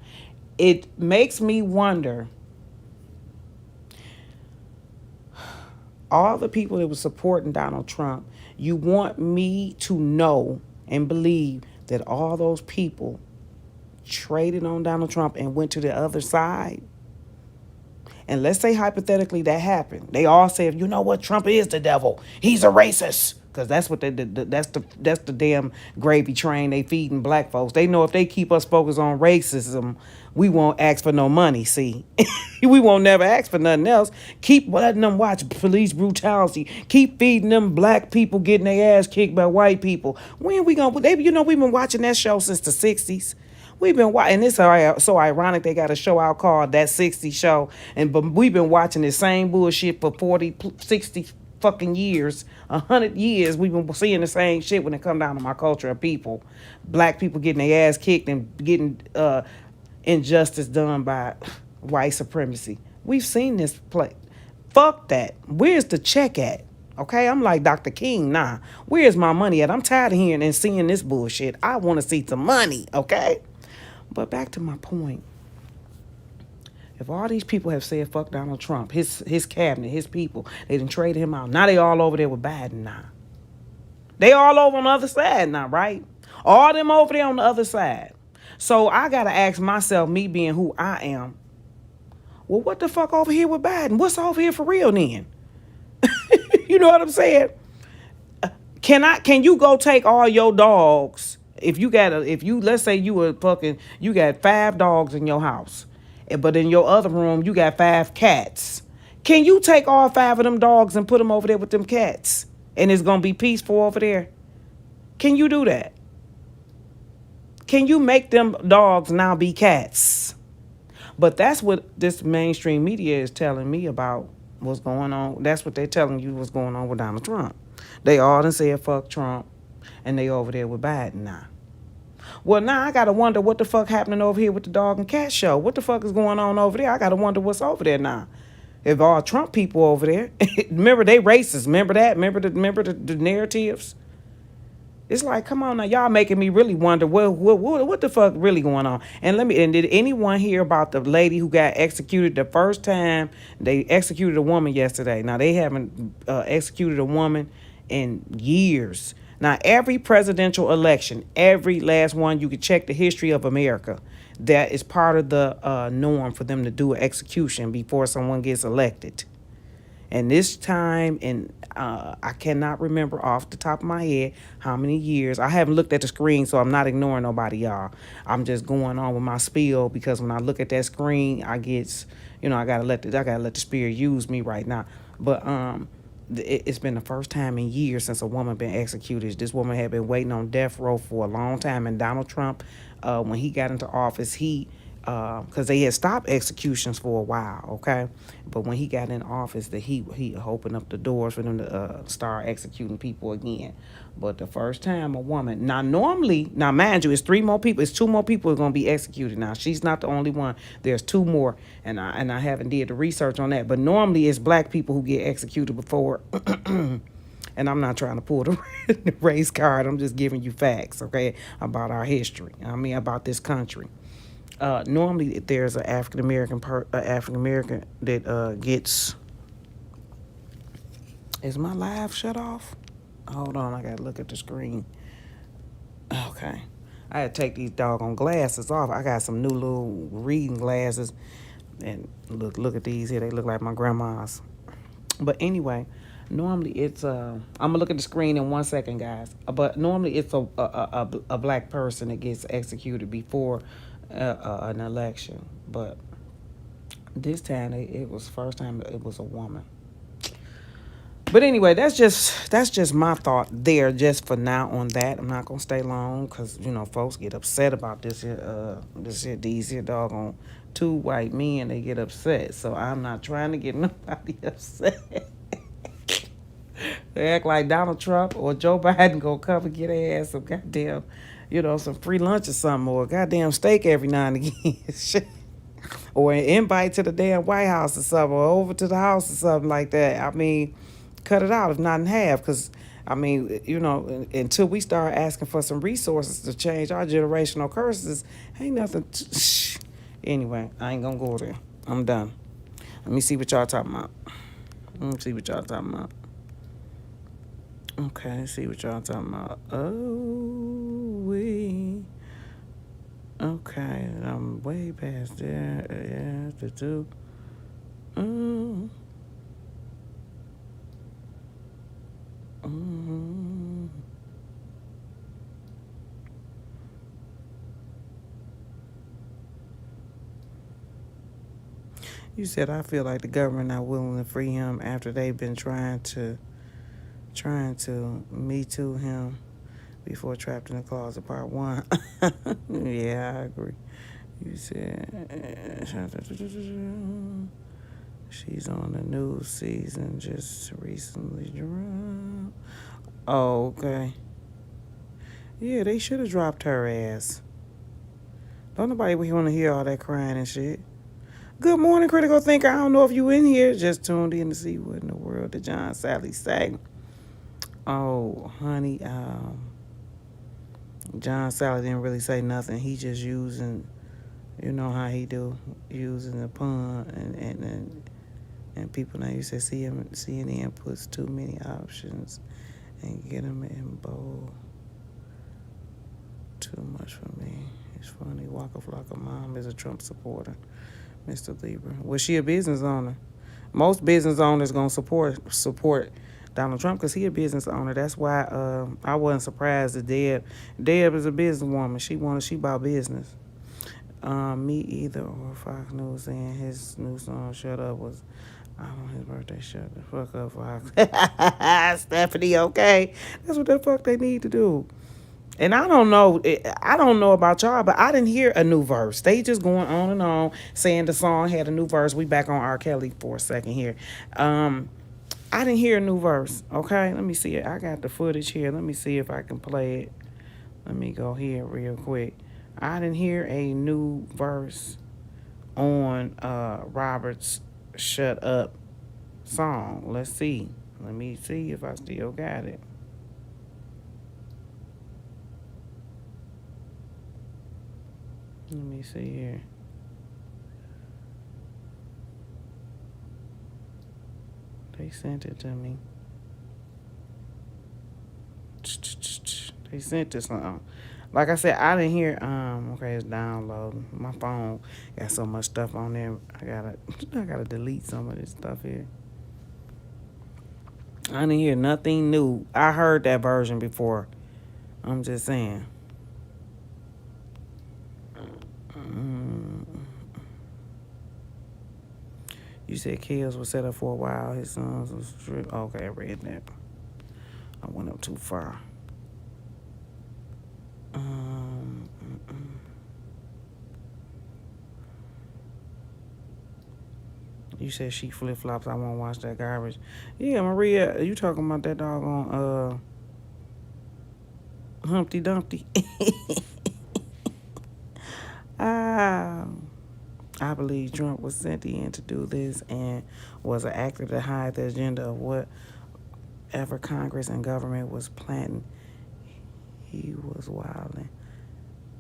It makes me wonder, all the people that were supporting Donald Trump, you want me to know and believe that all those people traded on Donald Trump and went to the other side? And let's say hypothetically that happened. They all said, you know what, Trump is the devil. He's a racist. Because that's what that's the damn gravy train they feeding black folks. They know if they keep us focused on racism, we won't ask for no money, see. We won't never ask for nothing else. Keep letting them watch police brutality. Keep feeding them black people getting their ass kicked by white people. When we gonna, we've been watching that show since the 60s. We've been watching, and it's so ironic they got a show out called That 60 Show, but we've been watching the same bullshit for 40, 60 fucking years, 100 years, we've been seeing the same shit when it come down to my culture of people. Black people getting their ass kicked and getting injustice done by white supremacy. We've seen this play. Fuck that. Where's the check at? Okay, I'm like Dr. King. Nah, where's my money at? I'm tired of hearing and seeing this bullshit. I want to see some money, okay? But back to my point. If all these people have said fuck Donald Trump, his cabinet, his people, they done traded him out. Now they all over there with Biden now. They all over on the other side now, right? All them over there on the other side. So I got to ask myself, me being who I am, well, what the fuck over here with Biden? What's over here for real then? You know what I'm saying? Can you go take all your dogs? Let's say you got 5 dogs in your house, but in your other room you got 5 cats. Can you take all 5 of them dogs and put them over there with them cats, and it's gonna be peaceful over there? Can you do that? Can you make them dogs now be cats? But that's what this mainstream media is telling me about what's going on. That's what they're telling you what's going on with Donald Trump. They all done said fuck Trump, and they over there with Biden now. Well, now I gotta wonder what the fuck happening over here with the dog and cat show. What the fuck is going on over there? I gotta wonder what's over there now. If all Trump people over there, remember they racist. Remember that? Remember the narratives. It's like, come on now, y'all making me really wonder what the fuck really going on. And did anyone hear about the lady who got executed the first time they executed a woman yesterday? Now they haven't executed a woman in years. Now every presidential election, every last one, you can check the history of America. That is part of the norm for them to do an execution before someone gets elected. And this time, I cannot remember off the top of my head how many years. I haven't looked at the screen, so I'm not ignoring nobody, y'all. I'm just going on with my spiel, because when I look at that screen, I gotta let the spirit use me right now. But it's been the first time in years since a woman been executed. This woman had been waiting on death row for a long time, and Donald Trump, when he got into office, because they had stopped executions for a while, okay? But when he got in office, he opened up the doors for them to start executing people again. But the first time a woman, now mind you, it's 2 more people who are going to be executed now. She's not the only one. There's 2 more, and I haven't did the research on that. But normally it's black people who get executed before. And I'm not trying to pull the race card. I'm just giving you facts, okay, about our history. About this country. Normally, if there's an African American that gets. Is my live shut off? Hold on, I gotta look at the screen. Okay, I had to take these doggone glasses off. I got some new little reading glasses, and look at these here. They look like my grandma's. But anyway, normally it's I'm gonna look at the screen in 1 second, guys. But normally it's a black person that gets executed before an election, but this time it was first time it was a woman. But anyway, that's just my thought there, just for now on that. I'm not gonna stay long, because folks get upset about these here doggone 2 white men. They get upset, so I'm not trying to get nobody upset. They act like Donald Trump or Joe Biden gonna come and get their ass some goddamn, some free lunch or something, or a goddamn steak every now and again. Or an invite to the damn White House or something, or over to the house or something like that. Cut it out, if not in half, because, until we start asking for some resources to change our generational curses, ain't nothing. Anyway, I ain't gonna go there. I'm done. Let me see what y'all talking about. Okay, let's see what y'all talking about. Okay, I'm way past there. Yeah, the 2. You said, I feel like the government not willing to free him after they've been trying to Me Too him before Trapped in the Closet Part 1. Yeah, I agree. You said, She's on the new season, just recently dropped. Oh, okay. Yeah, they should have dropped her ass. Don't nobody want to hear all that crying and shit. Good morning, critical thinker. I don't know if you in here. Just tuned in to see what in the world did John Salley say. Oh, honey, John Salley didn't really say nothing. He just using, you know how he do, using the pun and people now used to see him. CNN puts too many options and get him in bold. Too much for me. It's funny. Waka Flocka mom is a Trump supporter. Mr. Lieber. Was she a business owner? Most business owners gonna support Donald Trump because he a business owner. That's why I wasn't surprised that Deb is a businesswoman. She bought business. Me either. Or Fox News saying his new song "Shut Up" was on his birthday. Shut the fuck up, Fox. Stephanie, okay? That's what the fuck they need to do. And I don't know about y'all, but I didn't hear a new verse. They just going on and on saying the song had a new verse. We back on Rkelly for a second here. I didn't hear a new verse. Okay, let me see it. I got the footage here. Let me see if I can play it. Let me go here real quick. I didn't hear a new verse on Robert's "Shut Up" song. Let's see. Let me see if I still got it. Let me see here. They sent it to me. They sent this on. Like I said, I didn't hear. Okay, it's downloading. My phone got so much stuff on there. I gotta delete some of this stuff here. I didn't hear nothing new. I heard that version before. I'm just saying. You said Kills was set up for a while. His sons was stripped. Okay, I read that. I went up too far. You said she flip flops. I won't watch that garbage. Yeah, Maria, you talking about that doggone Humpty Dumpty? I believe Trump was sent in to do this and was an actor to hide the agenda of whatever Congress and government was planning. He was wilding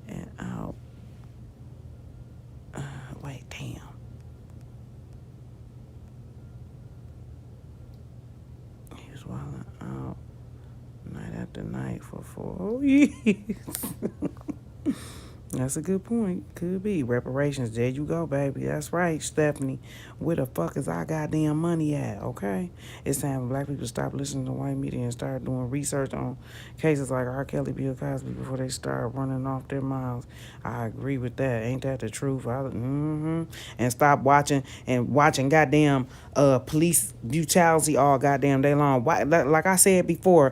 and out. Wait, damn. He was wilding out night after night for 4 years. That's a good point. Could be. Reparations. There you go, baby. That's right, Stephanie. Where the fuck is our goddamn money at, okay? It's time for black people to stop listening to white media and start doing research on cases like Rkelly, Bill Cosby before they start running off their mouths. I agree with that. Ain't that the truth? And stop watching goddamn police brutality all goddamn day long. Why, like I said before,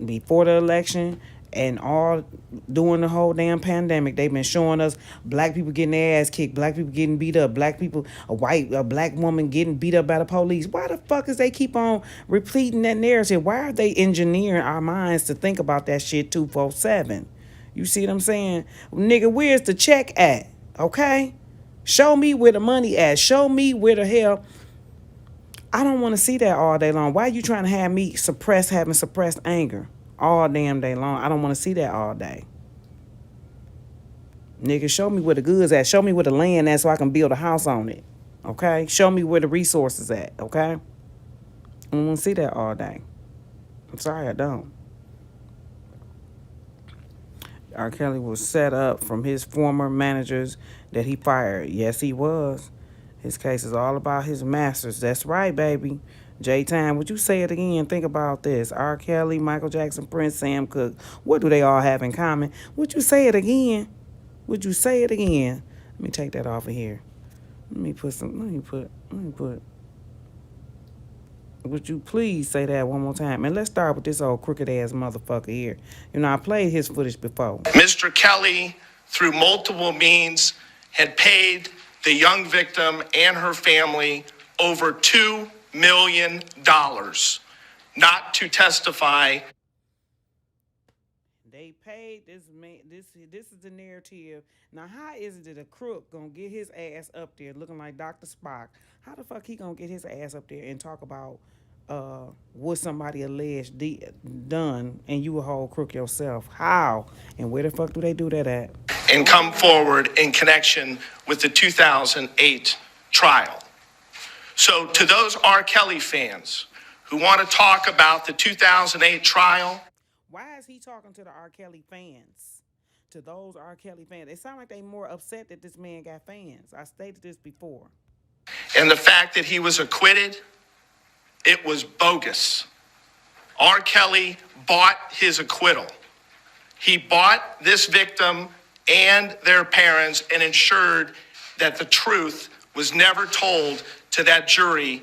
before the election, and all during the whole damn pandemic, they've been showing us black people getting their ass kicked, black people getting beat up, a black woman getting beat up by the police. Why the fuck is they keep on repeating that narrative? Why are they engineering our minds to think about that shit 24/7? You see what I'm saying? Nigga, where's the check at? Okay? Show me where the money at. Show me where the hell. I don't want to see that all day long. Why are you trying to have me having suppressed anger? All damn day long. I don't want to see that all day. Nigga, show me where the goods at. Show me where the land at so I can build a house on it. Okay? Show me where the resources at. Okay? I don't want to see that all day. I'm sorry, I don't. Rkelly was set up from his former managers that he fired. Yes, he was. His case is all about his masters. That's right, baby. J-Time, would you say it again? Think about this. Rkelly, Michael Jackson, Prince, Sam Cooke. What do they all have in common? Would you say it again? Would you say it again? Let me take that off of here. Let me put. Would you please say that one more time? And let's start with this old crooked ass motherfucker here. You know, I played his footage before. Mr. Kelly, through multiple means, had paid the young victim and her family over $2 million not to testify. They paid this man. This is the narrative. Now, how is it that a crook gonna get his ass up there looking like Dr. Spock? How the fuck he gonna get his ass up there and talk about what somebody alleged done, and you a whole crook yourself? How and where the fuck do they do that at? And come forward in connection with the 2008 trial. So, to those R. Kelly fans who want to talk about the 2008 trial, why is he talking to the R. Kelly fans? To those R. Kelly fans. It sounds like they more upset that this man got fans. I stated this before. And the fact that he was acquitted, it was bogus. R. Kelly bought his acquittal. He bought this victim and their parents and ensured that the truth was never told to that jury.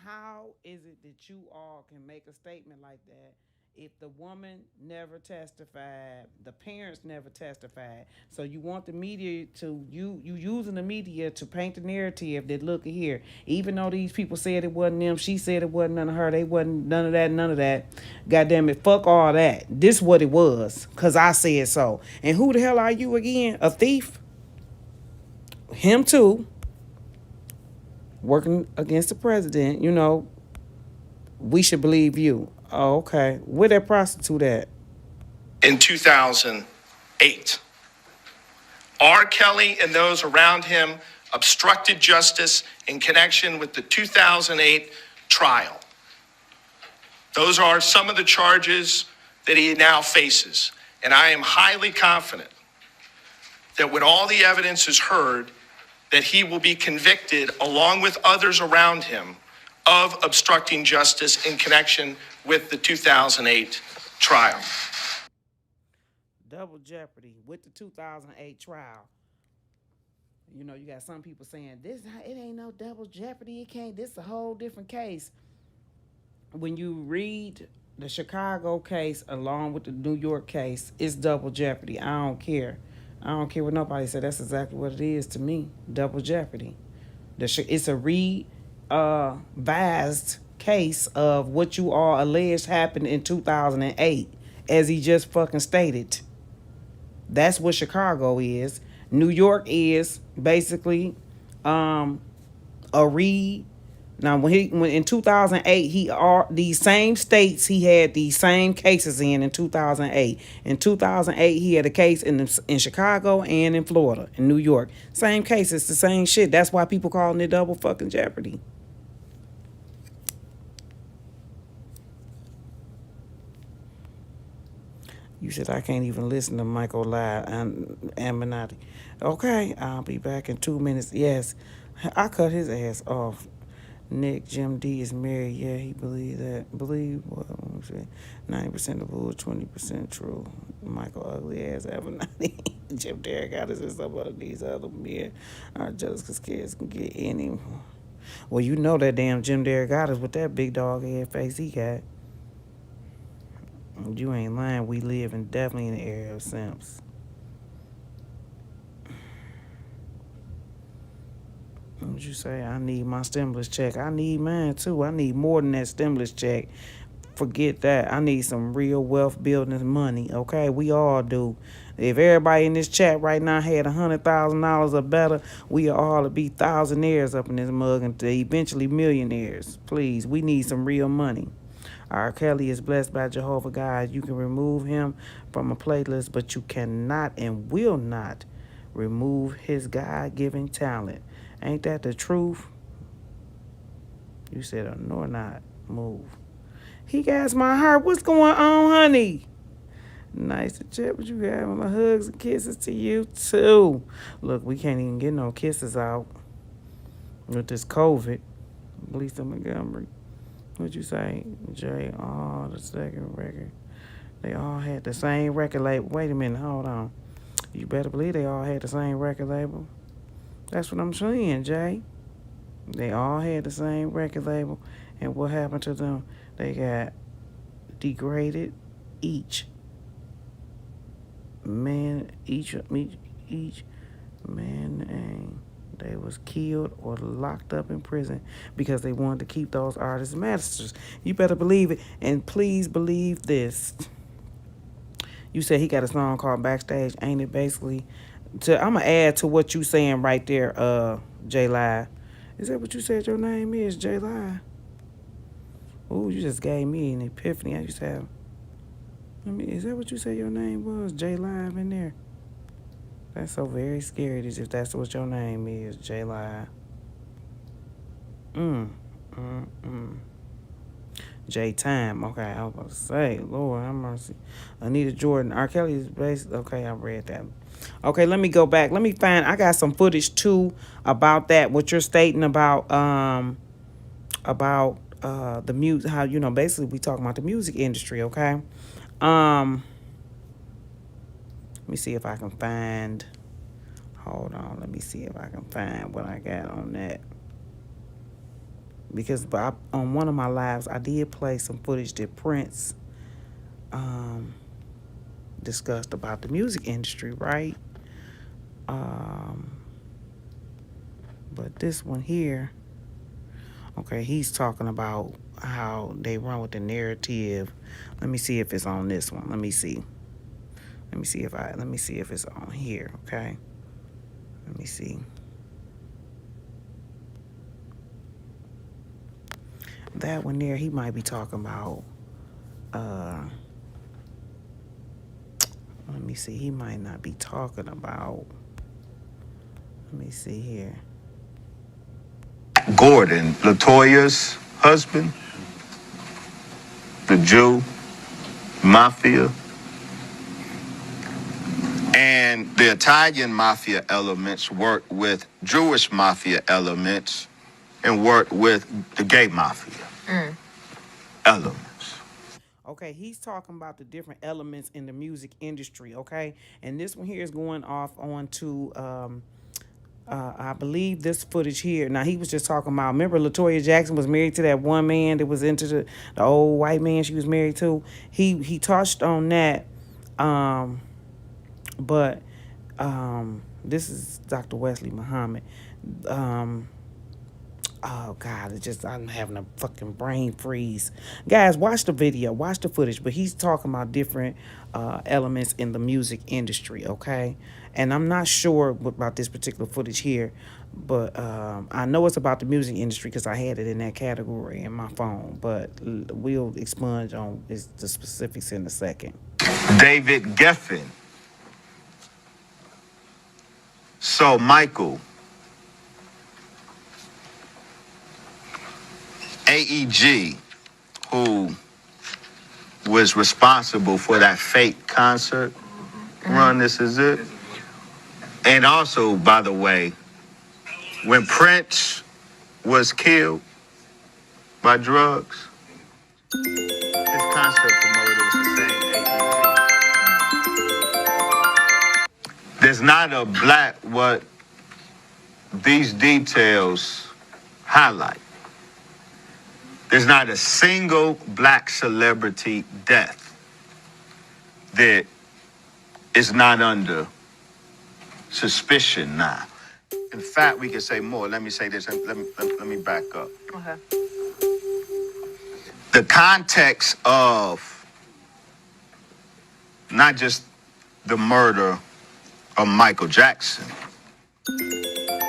How is it that you all can make a statement like that if the woman never testified, the parents never testified? So you want the media to, you using the media to paint the narrative that, look here, even though these people said it wasn't them, she said it wasn't none of her, they wasn't none of that. Goddamn it, fuck all that. This what it was, cause I said so. And who the hell are you again? A thief? Him too. Working against the president, you know, we should believe you. Oh, okay. Where that prostitute at? In 2008, R. Kelly and those around him obstructed justice in connection with the 2008 trial. Those are some of the charges that he now faces. And I am highly confident that when all the evidence is heard, that he will be convicted along with others around him of obstructing justice in connection with the 2008 trial. Double jeopardy with the 2008 trial. You know, you got some people saying this, it ain't no double jeopardy. It can't. This is a whole different case. When you read the Chicago case along with the New York case, it's double jeopardy. I don't care. I don't care what nobody said. That's exactly what it is to me. Double jeopardy. It's a revised case of what you all alleged happened in 2008, as he just fucking stated. That's what Chicago is. New York is basically a Now, when in 2008, these same states he had these same cases in 2008. In 2008, he had a case in Chicago and in Florida, in New York. Same cases, the same shit. That's why people calling it double fucking jeopardy. You said I can't even listen to Michael Live and Aminati. Okay, I'll be back in 2 minutes. Yes, I cut his ass off. Nick, Jim D is married. Yeah, he believe that. Believe what? 90% of bull, 20% true. Michael ugly ass Avenatti. Jim Derrick got us and some of these other men are jealous because kids can get any. Well, you know that damn Jim Derrick got us with that big dog head face he got. You ain't lying. We live in definitely in the area of simps. What'd you say? I need my stimulus check. I need mine too. I need more than that stimulus check. Forget that. I need some real wealth building money. Okay, we all do. If everybody in this chat right now had $100,000 or better, we all would be thousandaires up in this mug and eventually millionaires. Please, we need some real money. R. Kelly is blessed by Jehovah God. You can remove him from a playlist, but you cannot and will not remove his God-given talent. Ain't that the truth? You said a nor not move. He got my heart. What's going on, honey? Nice to chat with you guys. My hugs and kisses to you too. Look, we can't even get no kisses out with this COVID. Lisa Montgomery. What'd you say, Jay? Oh, the second record. They all had the same record label. Wait a minute, hold on. You better believe they all had the same record label. That's what I'm saying, Jay. They all had the same record label. And what happened to them? They got degraded each man and They was killed or locked up in prison because they wanted to keep those artists masters. You better believe it. And please believe this. You said he got a song called Backstage, ain't it? Basically, I'm gonna add to what you saying right there, J Live. Is that what you said your name is, J Live? Ooh, you just gave me an epiphany. I used to have. Is that what you said your name was, J Live in there? That's so very scary if that's what your name is, J Live. J Time. Okay, I was about to say, Lord have mercy. Anita Jordan. Rkelly is based. Okay, I read that. Okay, let me go back. Let me find. I got some footage too about that. What you're stating about the music. How basically we talking about the music industry. Okay. Let me see if I can find. Hold on. Let me see if I can find what I got on that. Because on one of my lives, I did play some footage that Prince discussed about the music industry, right? But this one here, okay, he's talking about how they run with the narrative. Let me see if it's on this one. Let me see if it's on here, okay? Let me see. That one there, he might be talking about, let me see, he might not be talking about, let me see here. Gordon, LaToya's husband, the Jew, mafia, and the Italian mafia elements worked with Jewish mafia elements and worked with the gay mafia elements. Okay, he's talking about the different elements in the music industry, okay? And this one here is going off onto, I believe this footage here. Now, he was just talking about, remember LaToya Jackson was married to that one man that was into the old white man she was married to? He touched on that, but this is Dr. Wesley Muhammad. Oh God, I'm having a fucking brain freeze. Guys, watch the video, watch the footage, but he's talking about different elements in the music industry, okay? And I'm not sure about this particular footage here, but I know it's about the music industry because I had it in that category in my phone, but we'll expunge on the specifics in a second. David Geffen. So Michael, AEG, who was responsible for that fake concert run, This Is It. And also, by the way, when Prince was killed by drugs, his concert promoter was the same AEG. There's not a black, what these details highlight. There's not a single black celebrity death that is not under suspicion now. In fact, we can say more. Let me say this, and let me back up. Okay. The context of not just the murder of Michael Jackson,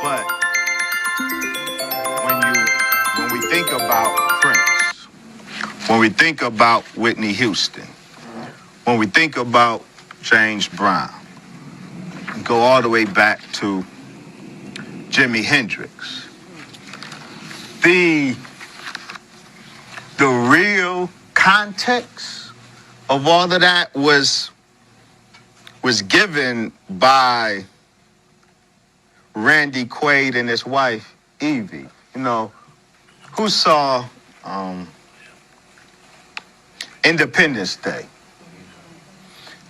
but when we think about Prince, when we think about Whitney Houston, when we think about James Brown, go all the way back to Jimi Hendrix. The real context of all of that was given by Randy Quaid and his wife, Evie. You know, who saw Independence Day?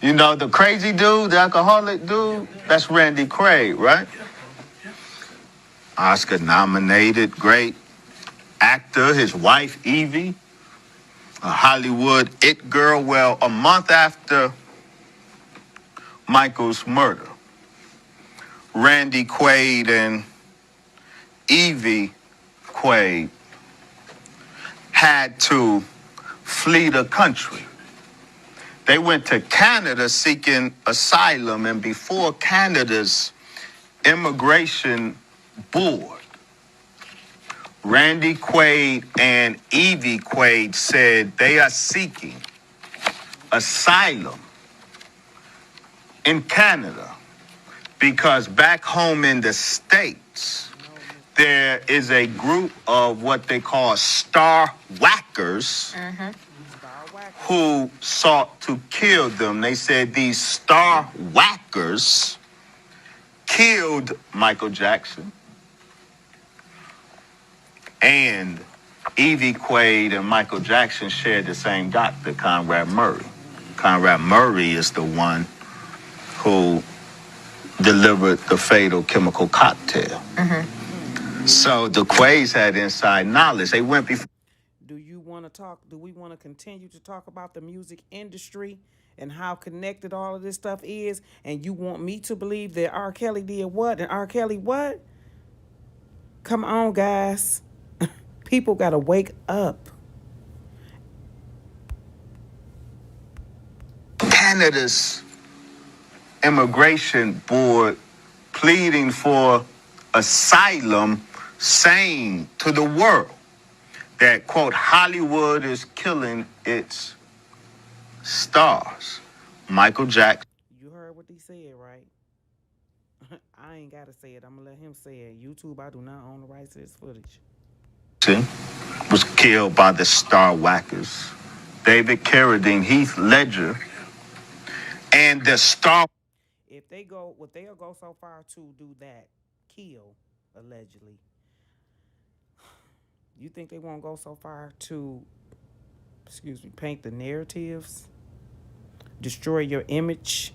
You know, the crazy dude, the alcoholic dude, that's Randy Quaid, right? Oscar-nominated, great actor, his wife, Evie, a Hollywood it girl. Well, a month after Michael's murder, Randy Quaid and Evie Quaid had to flee the country. They went to Canada seeking asylum, and before Canada's immigration board, Randy Quaid and Evie Quaid said they are seeking asylum in Canada because back home in the States, there is a group of what they call star whackers who sought to kill them. They said these star whackers killed Michael Jackson, and Evie Quaid and Michael Jackson shared the same doctor, Conrad Murray. Conrad Murray is the one who delivered the fatal chemical cocktail. So the Quaids had inside knowledge. They went before. Do we want to continue to talk about the music industry and how connected all of this stuff is? And you want me to believe that R. Kelly did what and R. Kelly what? Come on, guys. People got to wake up. Canada's immigration board pleading for asylum, saying to the world that, quote, Hollywood is killing its stars. Michael Jackson. You heard what he said, right? I ain't got to say it. I'm going to let him say it. YouTube, I do not own the rights to this footage. Was killed by the star whackers. David Carradine, Heath Ledger, and the star. They'll go so far to do that, kill, allegedly. You think they won't go so far to, paint the narratives, destroy your image?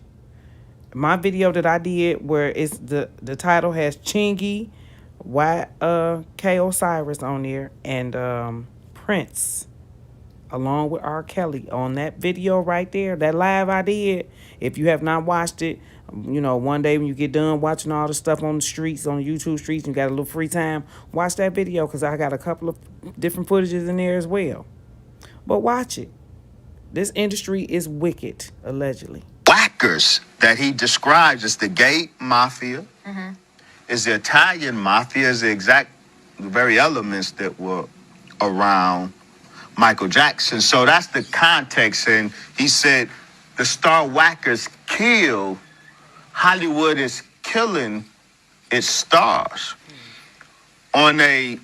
My video that I did where it's the title has Chingy, K. Osiris on there, and Prince, along with R. Kelly on that video right there, that live I did. If you have not watched it, one day when you get done watching all the stuff on the streets, on YouTube streets, and you got a little free time, watch that video because I got a couple of different footages in there as well. But watch it. This industry is wicked, allegedly. Whackers that he describes as the gay mafia, is the Italian mafia, is the very elements that were around Michael Jackson. So that's the context. And he said the star whackers kill, Hollywood is killing its stars on a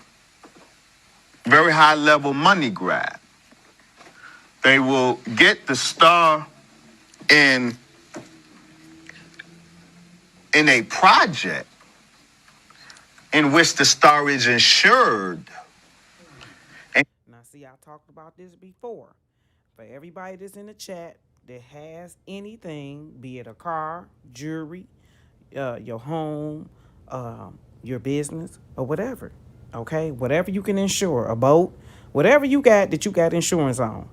very high level money grab. They will get the star in a project in which the star is insured. Now, see, I talked about this before. For everybody that's in the chat that has anything, be it a car, jewelry, your home, your business, or whatever, okay? Whatever you can insure, a boat, whatever you got that you got insurance on.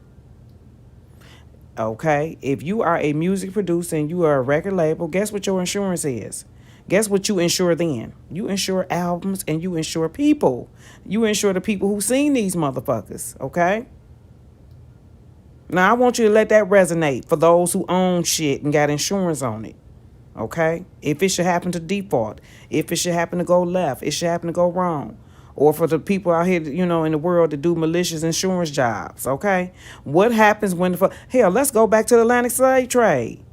Okay, if you are a music producer and you are a record label, guess what your insurance is? Guess what you insure then? You insure albums and you insure people. You insure the people who sing these motherfuckers, okay? Now, I want you to let that resonate for those who own shit and got insurance on it, okay? If it should happen to default, if it should happen to go left, it should happen to go wrong. Or for the people out here, in the world that do malicious insurance jobs, okay? What happens when hell, let's go back to the Atlantic slave trade,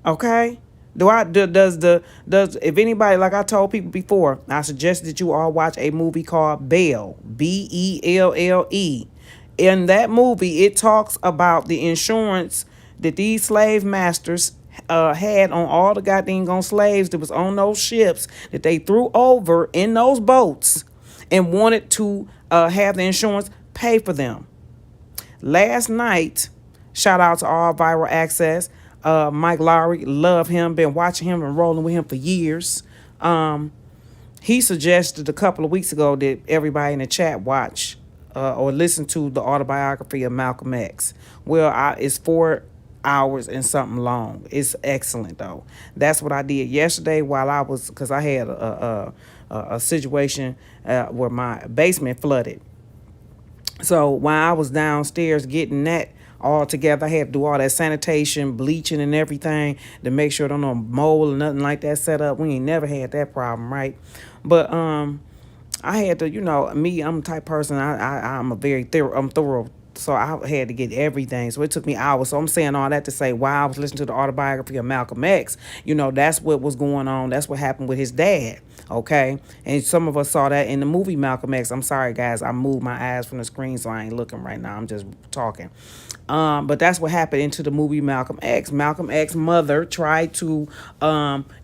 okay? If anybody, like I told people before, I suggest that you all watch a movie called Belle, Belle. In that movie, it talks about the insurance that these slave masters had on all the goddamn slaves that was on those ships that they threw over in those boats and wanted to have the insurance pay for them. Last night, shout out to All Viral Access, Mike Lowry, love him, been watching him and rolling with him for years. He suggested a couple of weeks ago that everybody in the chat watch or listen to the autobiography of Malcolm X. Well, it's 4 hours and something long. It's excellent, though. That's what I did yesterday while I was, because I had a situation where my basement flooded. So while I was downstairs getting that all together, I had to do all that sanitation, bleaching, and everything to make sure there no mold or nothing like that set up. We ain't never had that problem, right? But I had to, me, I'm the type of person. I'm a very I'm thorough. So I had to get everything. So it took me hours. So I'm saying all that to say, while I was listening to the autobiography of Malcolm X, that's what was going on. That's what happened with his dad. Okay. And some of us saw that in the movie Malcolm X. I'm sorry, guys. I moved my eyes from the screen, so I ain't looking right now. I'm just talking. But that's what happened into the movie Malcolm X. Malcolm X's mother tried to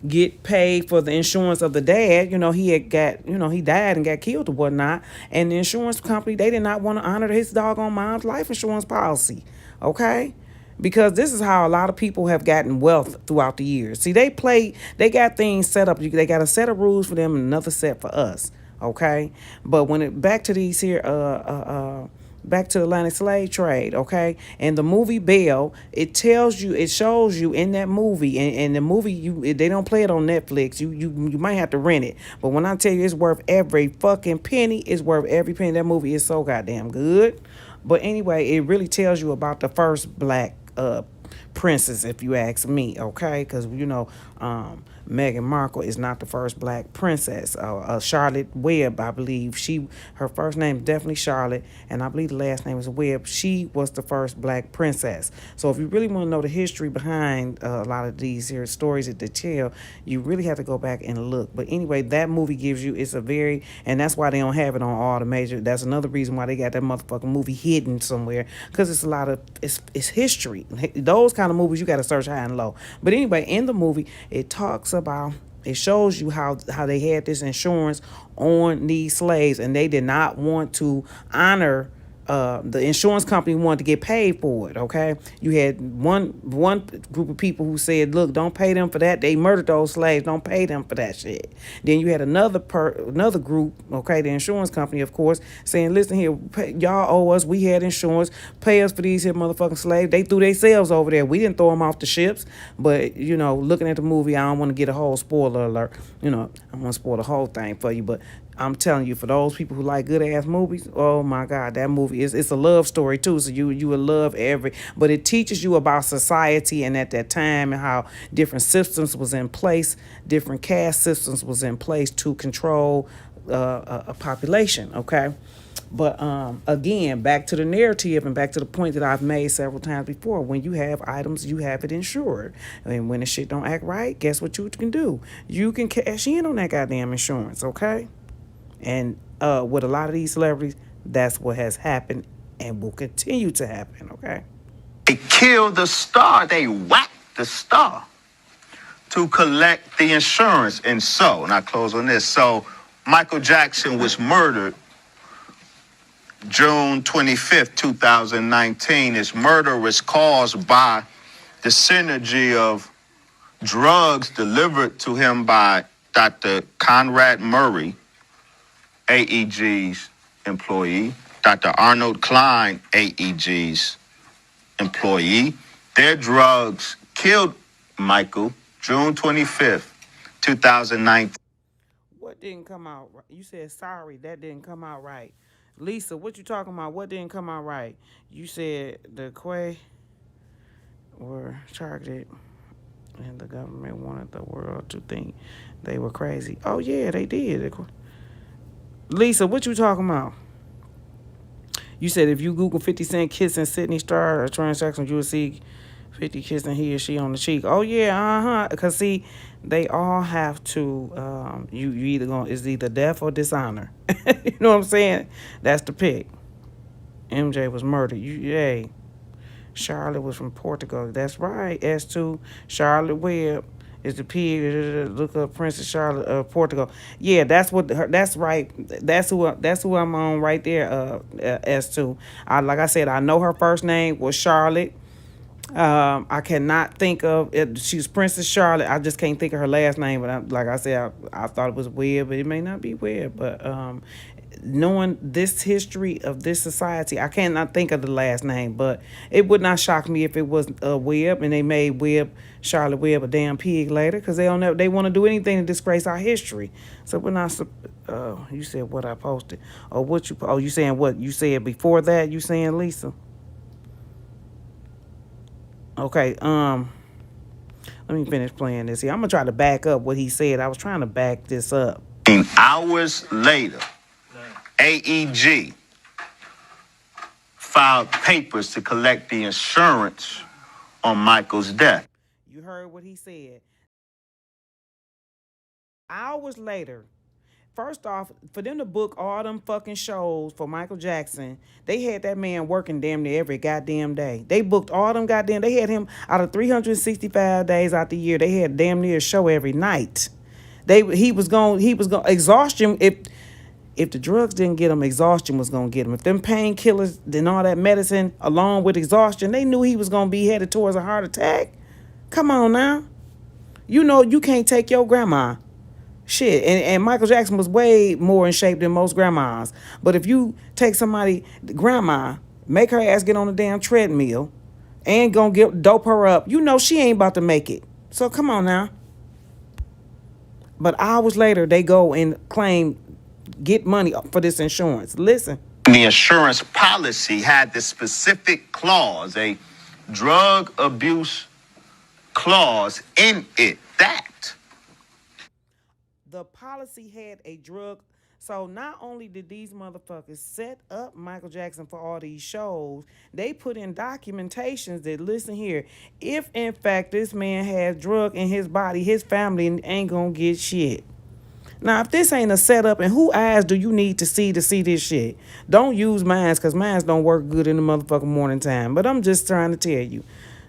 get paid for the insurance of the dad. He had got, he died and got killed or whatnot. And the insurance company, they did not want to honor his doggone mom's life insurance policy. Okay? Because this is how a lot of people have gotten wealth throughout the years. See, they got things set up. They got a set of rules for them and another set for us. Okay? But when back to these here, back to the Atlantic slave trade, okay? And the movie Bell, it shows you in that movie, and the movie, they don't play it on Netflix. You might have to rent it. But when I tell you it's worth every fucking penny, it's worth every penny. That movie is so goddamn good. But anyway, it really tells you about the first black princess, if you ask me, okay? Because, Meghan Markle is not the first black princess. Charlotte Webb, I believe. Her first name is definitely Charlotte, and I believe the last name is Webb. She was the first black princess. So if you really want to know the history behind a lot of these here stories that they tell, you really have to go back and look. But anyway, that movie gives you, and that's why they don't have it on all the major, that's another reason why they got that motherfucking movie hidden somewhere, because it's a lot of, it's history. Those kind of movies, you got to search high and low. But anyway, in the movie, it shows you how they had this insurance on these slaves, and they did not want to honor, the insurance company wanted to get paid for it. Okay, you had one group of people who said, "Look, don't pay them for that. They murdered those slaves. Don't pay them for that shit." Then you had another group, okay, the insurance company, of course, saying, "Listen here, y'all owe us. We had insurance. Pay us for these here motherfucking slaves. They threw themselves over there. We didn't throw them off the ships." But looking at the movie, I don't want to get a whole spoiler alert. I don't want to spoil the whole thing for you, but I'm telling you, for those people who like good ass movies, oh my God, that movie it's a love story too. So you will love but it teaches you about society and at that time and how different systems was in place, different caste systems was in place to control a population. Okay. But again, back to the narrative and back to the point that I've made several times before. When you have items, you have it insured. And when the shit don't act right, guess what you can do? You can cash in on that goddamn insurance. Okay. And with a lot of these celebrities, that's what has happened and will continue to happen, okay? They killed the star. They whacked the star to collect the insurance. And I close on this. So Michael Jackson was murdered June 25th, 2019. His murder was caused by the synergy of drugs delivered to him by Dr. Conrad Murray, AEG's employee, Dr. Arnold Klein, AEG's employee. Their drugs killed Michael June 25th, 2019. What didn't come out right? You said, sorry, that didn't come out right. Lisa, what you talking about? What didn't come out right? You said the Quay were targeted and the government wanted the world to think they were crazy. Oh, yeah, they did. Lisa, what you talking about? You said if you Google 50 Cent kissing Sydney Star or transactions, you will see 50 kissing he or she on the cheek. Oh, yeah, Because, see, they all have to, you either going, it's either death or dishonor. You know what I'm saying? That's the pick. MJ was murdered. Yay. Charlotte was from Portugal. That's right. S2, Charlotte Webb is the pig. Look up Princess Charlotte of Portugal. Yeah, that's right. That's who I'm on right there. S2. Like I said, I know her first name was Charlotte. I cannot think of it. She's Princess Charlotte. I just can't think of her last name. But like I said, I thought it was Webb, but it may not be Webb. But knowing this history of this society, I cannot think of the last name, but it would not shock me if it was Webb and they made Charlotte Webb a damn pig later, because they want to do anything to disgrace our history. So we're not. You said what I posted, or what you? Oh, you saying what you said before that? You saying, Lisa? Okay. Let me finish playing this here. I'm gonna try to back up what he said. I was trying to back this up. Hours later, AEG filed papers to collect the insurance on Michael's death. You heard what he said. Hours later, first off, for them to book all them fucking shows for Michael Jackson, they had that man working damn near every goddamn day. They booked all them goddamn. They had him out of 365 days out the year. They had damn near a show every night. He was going exhaustion. If the drugs didn't get him, exhaustion was gonna get him. If them painkillers and all that medicine, along with exhaustion, they knew he was gonna be headed towards a heart attack. Come on now, you know you can't take your grandma. Shit, and Michael Jackson was way more in shape than most grandmas. But if you take grandma, make her ass get on the damn treadmill, and gonna dope her up, you know she ain't about to make it. So come on now. But hours later, they go and get money for this insurance. Listen. The insurance policy had this specific clause, a drug abuse clause in it. The policy had a drug. So not only did these motherfuckers set up Michael Jackson for all these shows, they put in documentations that, listen here, if in fact this man has drug in his body, his family ain't gonna get shit. Now, if this ain't a setup, and who eyes do you need to see this shit? Don't use mines, because mines don't work good in the motherfucking morning time. But I'm just trying to tell you,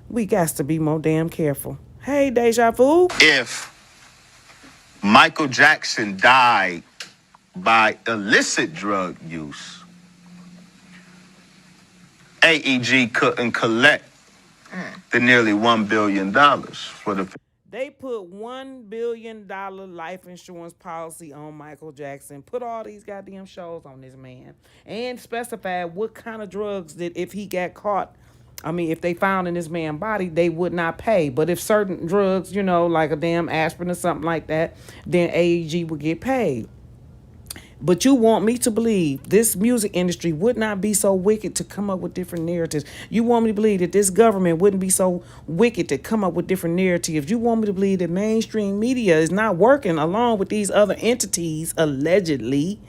we got to be more damn careful. Hey, Deja Vu. If Michael Jackson died by illicit drug use, AEG couldn't collect the nearly $1 billion for the... They put $1 billion life insurance policy on Michael Jackson, put all these goddamn shows on this man, and specified what kind of drugs that if he got caught, if they found in this man's body, they would not pay. But if certain drugs, like a damn aspirin or something like that, then AEG would get paid. But you want me to believe this music industry would not be so wicked to come up with different narratives. You want me to believe that this government wouldn't be so wicked to come up with different narratives. You want me to believe that mainstream media is not working along with these other entities, allegedly,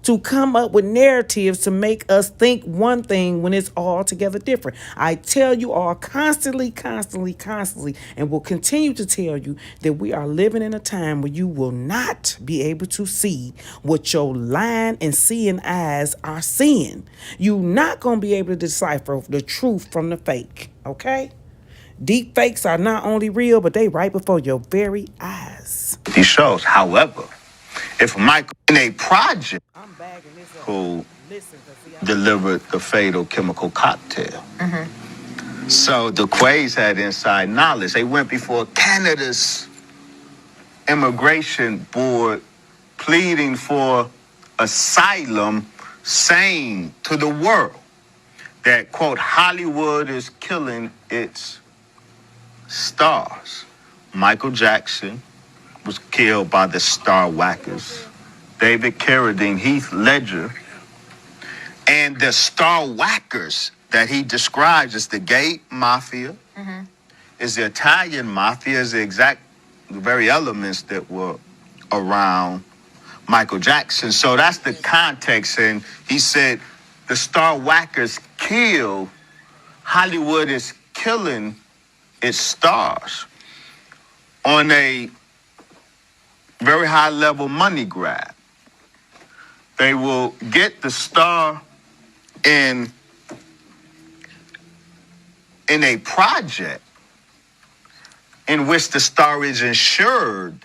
to come up with narratives to make us think one thing when it's altogether different. I tell you all constantly, and will continue to tell you that we are living in a time where you will not be able to see what your lying and seeing eyes are seeing. You're not going to be able to decipher the truth from the fake, okay? Deep fakes are not only real, but they right before your very eyes. These shows, however, if Michael in a project who delivered the fatal chemical cocktail. So the Quays had inside knowledge. They went before Canada's immigration board pleading for asylum, saying to the world that, quote, Hollywood is killing its stars. Michael Jackson was killed by the Star Whackers, David Carradine, Heath Ledger, and the Star Whackers that he describes as the gay mafia, is the Italian mafia, is the very elements that were around Michael Jackson. So that's the context. And he said the Star Whackers kill, Hollywood is killing its stars on a very high level money grab. They will get the star in a project in which the star is insured,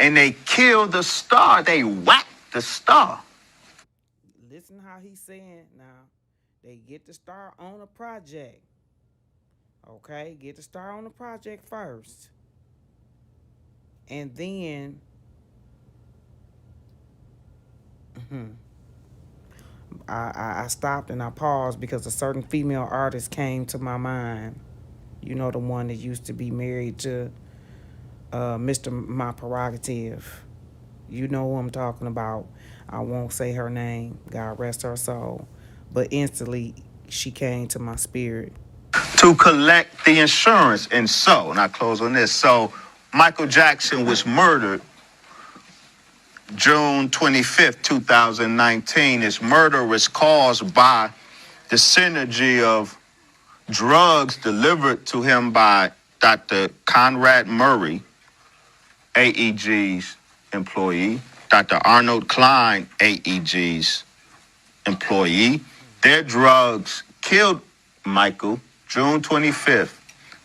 and they kill the star. They whack the star. Listen how he's saying now. They get the star on a project. Okay, get the star on the project first. And then I stopped and I paused because a certain female artist came to my mind. You know, the one that used to be married to Mr. My Prerogative. You know who I'm talking about. I won't say her name. God rest her soul. But instantly, she came to my spirit. To collect the insurance. And I close on this. So, Michael Jackson was murdered June 25th, 2019. His murder was caused by the synergy of drugs delivered to him by Dr. Conrad Murray, AEG's employee, Dr. Arnold Klein, AEG's employee. Their drugs killed Michael June 25th,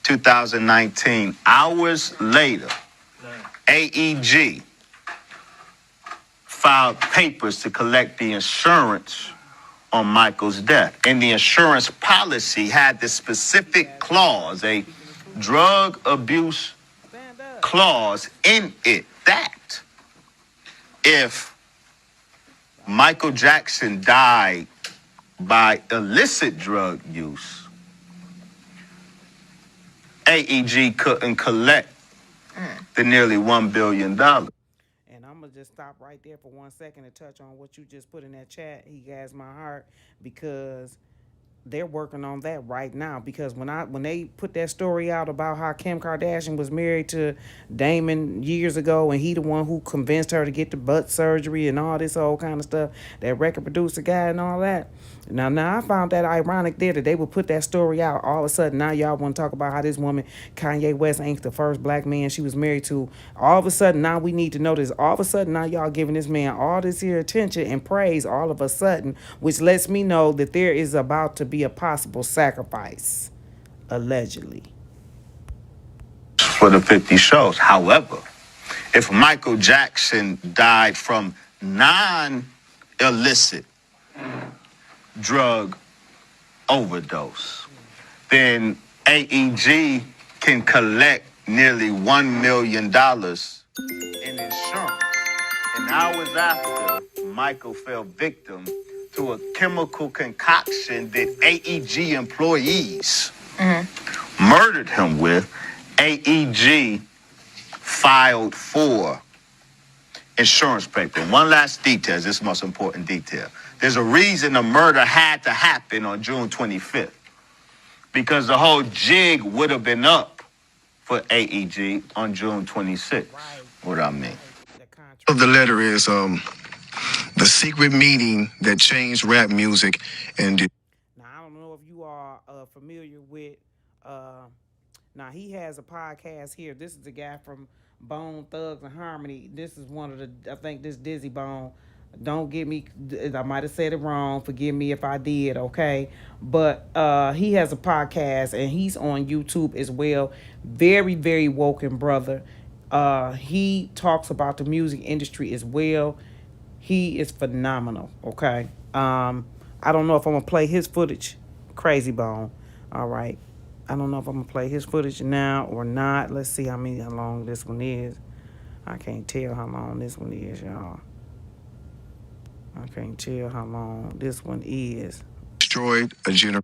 2019. Hours later, AEG filed papers to collect the insurance on Michael's death. And the insurance policy had this specific clause, a drug abuse clause in it, that if Michael Jackson died by illicit drug use, AEG couldn't collect the nearly $1 billion. And I'm going to just stop right there for 1 second to touch on what you just put in that chat. He has my heart, because they're working on that right now. Because when they put that story out about how Kim Kardashian was married to Damon years ago, and he the one who convinced her to get the butt surgery and all this old kind of stuff, that record producer guy and all that. Now I found that ironic there that they would put that story out. All of a sudden now y'all want to talk about how this woman, Kanye West, ain't the first black man she was married to. All of a sudden now we need to know this. All of a sudden now y'all giving this man all this here attention and praise all of a sudden, which lets me know that there is about to be a possible sacrifice, allegedly, for the 50 shows. However, if Michael Jackson died from non-illicit drug overdose, then AEG can collect nearly $1 million in insurance. And hours after Michael fell victim to a chemical concoction that AEG employees murdered him with, AEG filed for insurance paper. One last detail, this is the most important detail. There's a reason the murder had to happen on June 25th, because the whole jig would have been up for AEG on June 26th. Right. What I mean? The letter is the secret meeting that changed rap music and Now, I don't know if you are familiar with, now he has a podcast here. This is the guy from Bone Thugs and Harmony. This is one of the, I think this Dizzy Bone. Don't get me, I might have said it wrong. Forgive me if I did, okay? But he has a podcast and he's on YouTube as well. Very, very woken brother. He talks about the music industry as well. He is phenomenal, okay? I don't know if I'm going to play his footage. Crazy Bone. All right. I don't know if I'm going to play his footage now or not. Let's see how long this one is. I can't tell how long this one is, y'all. I can't tell how long this one is. Destroyed a generation.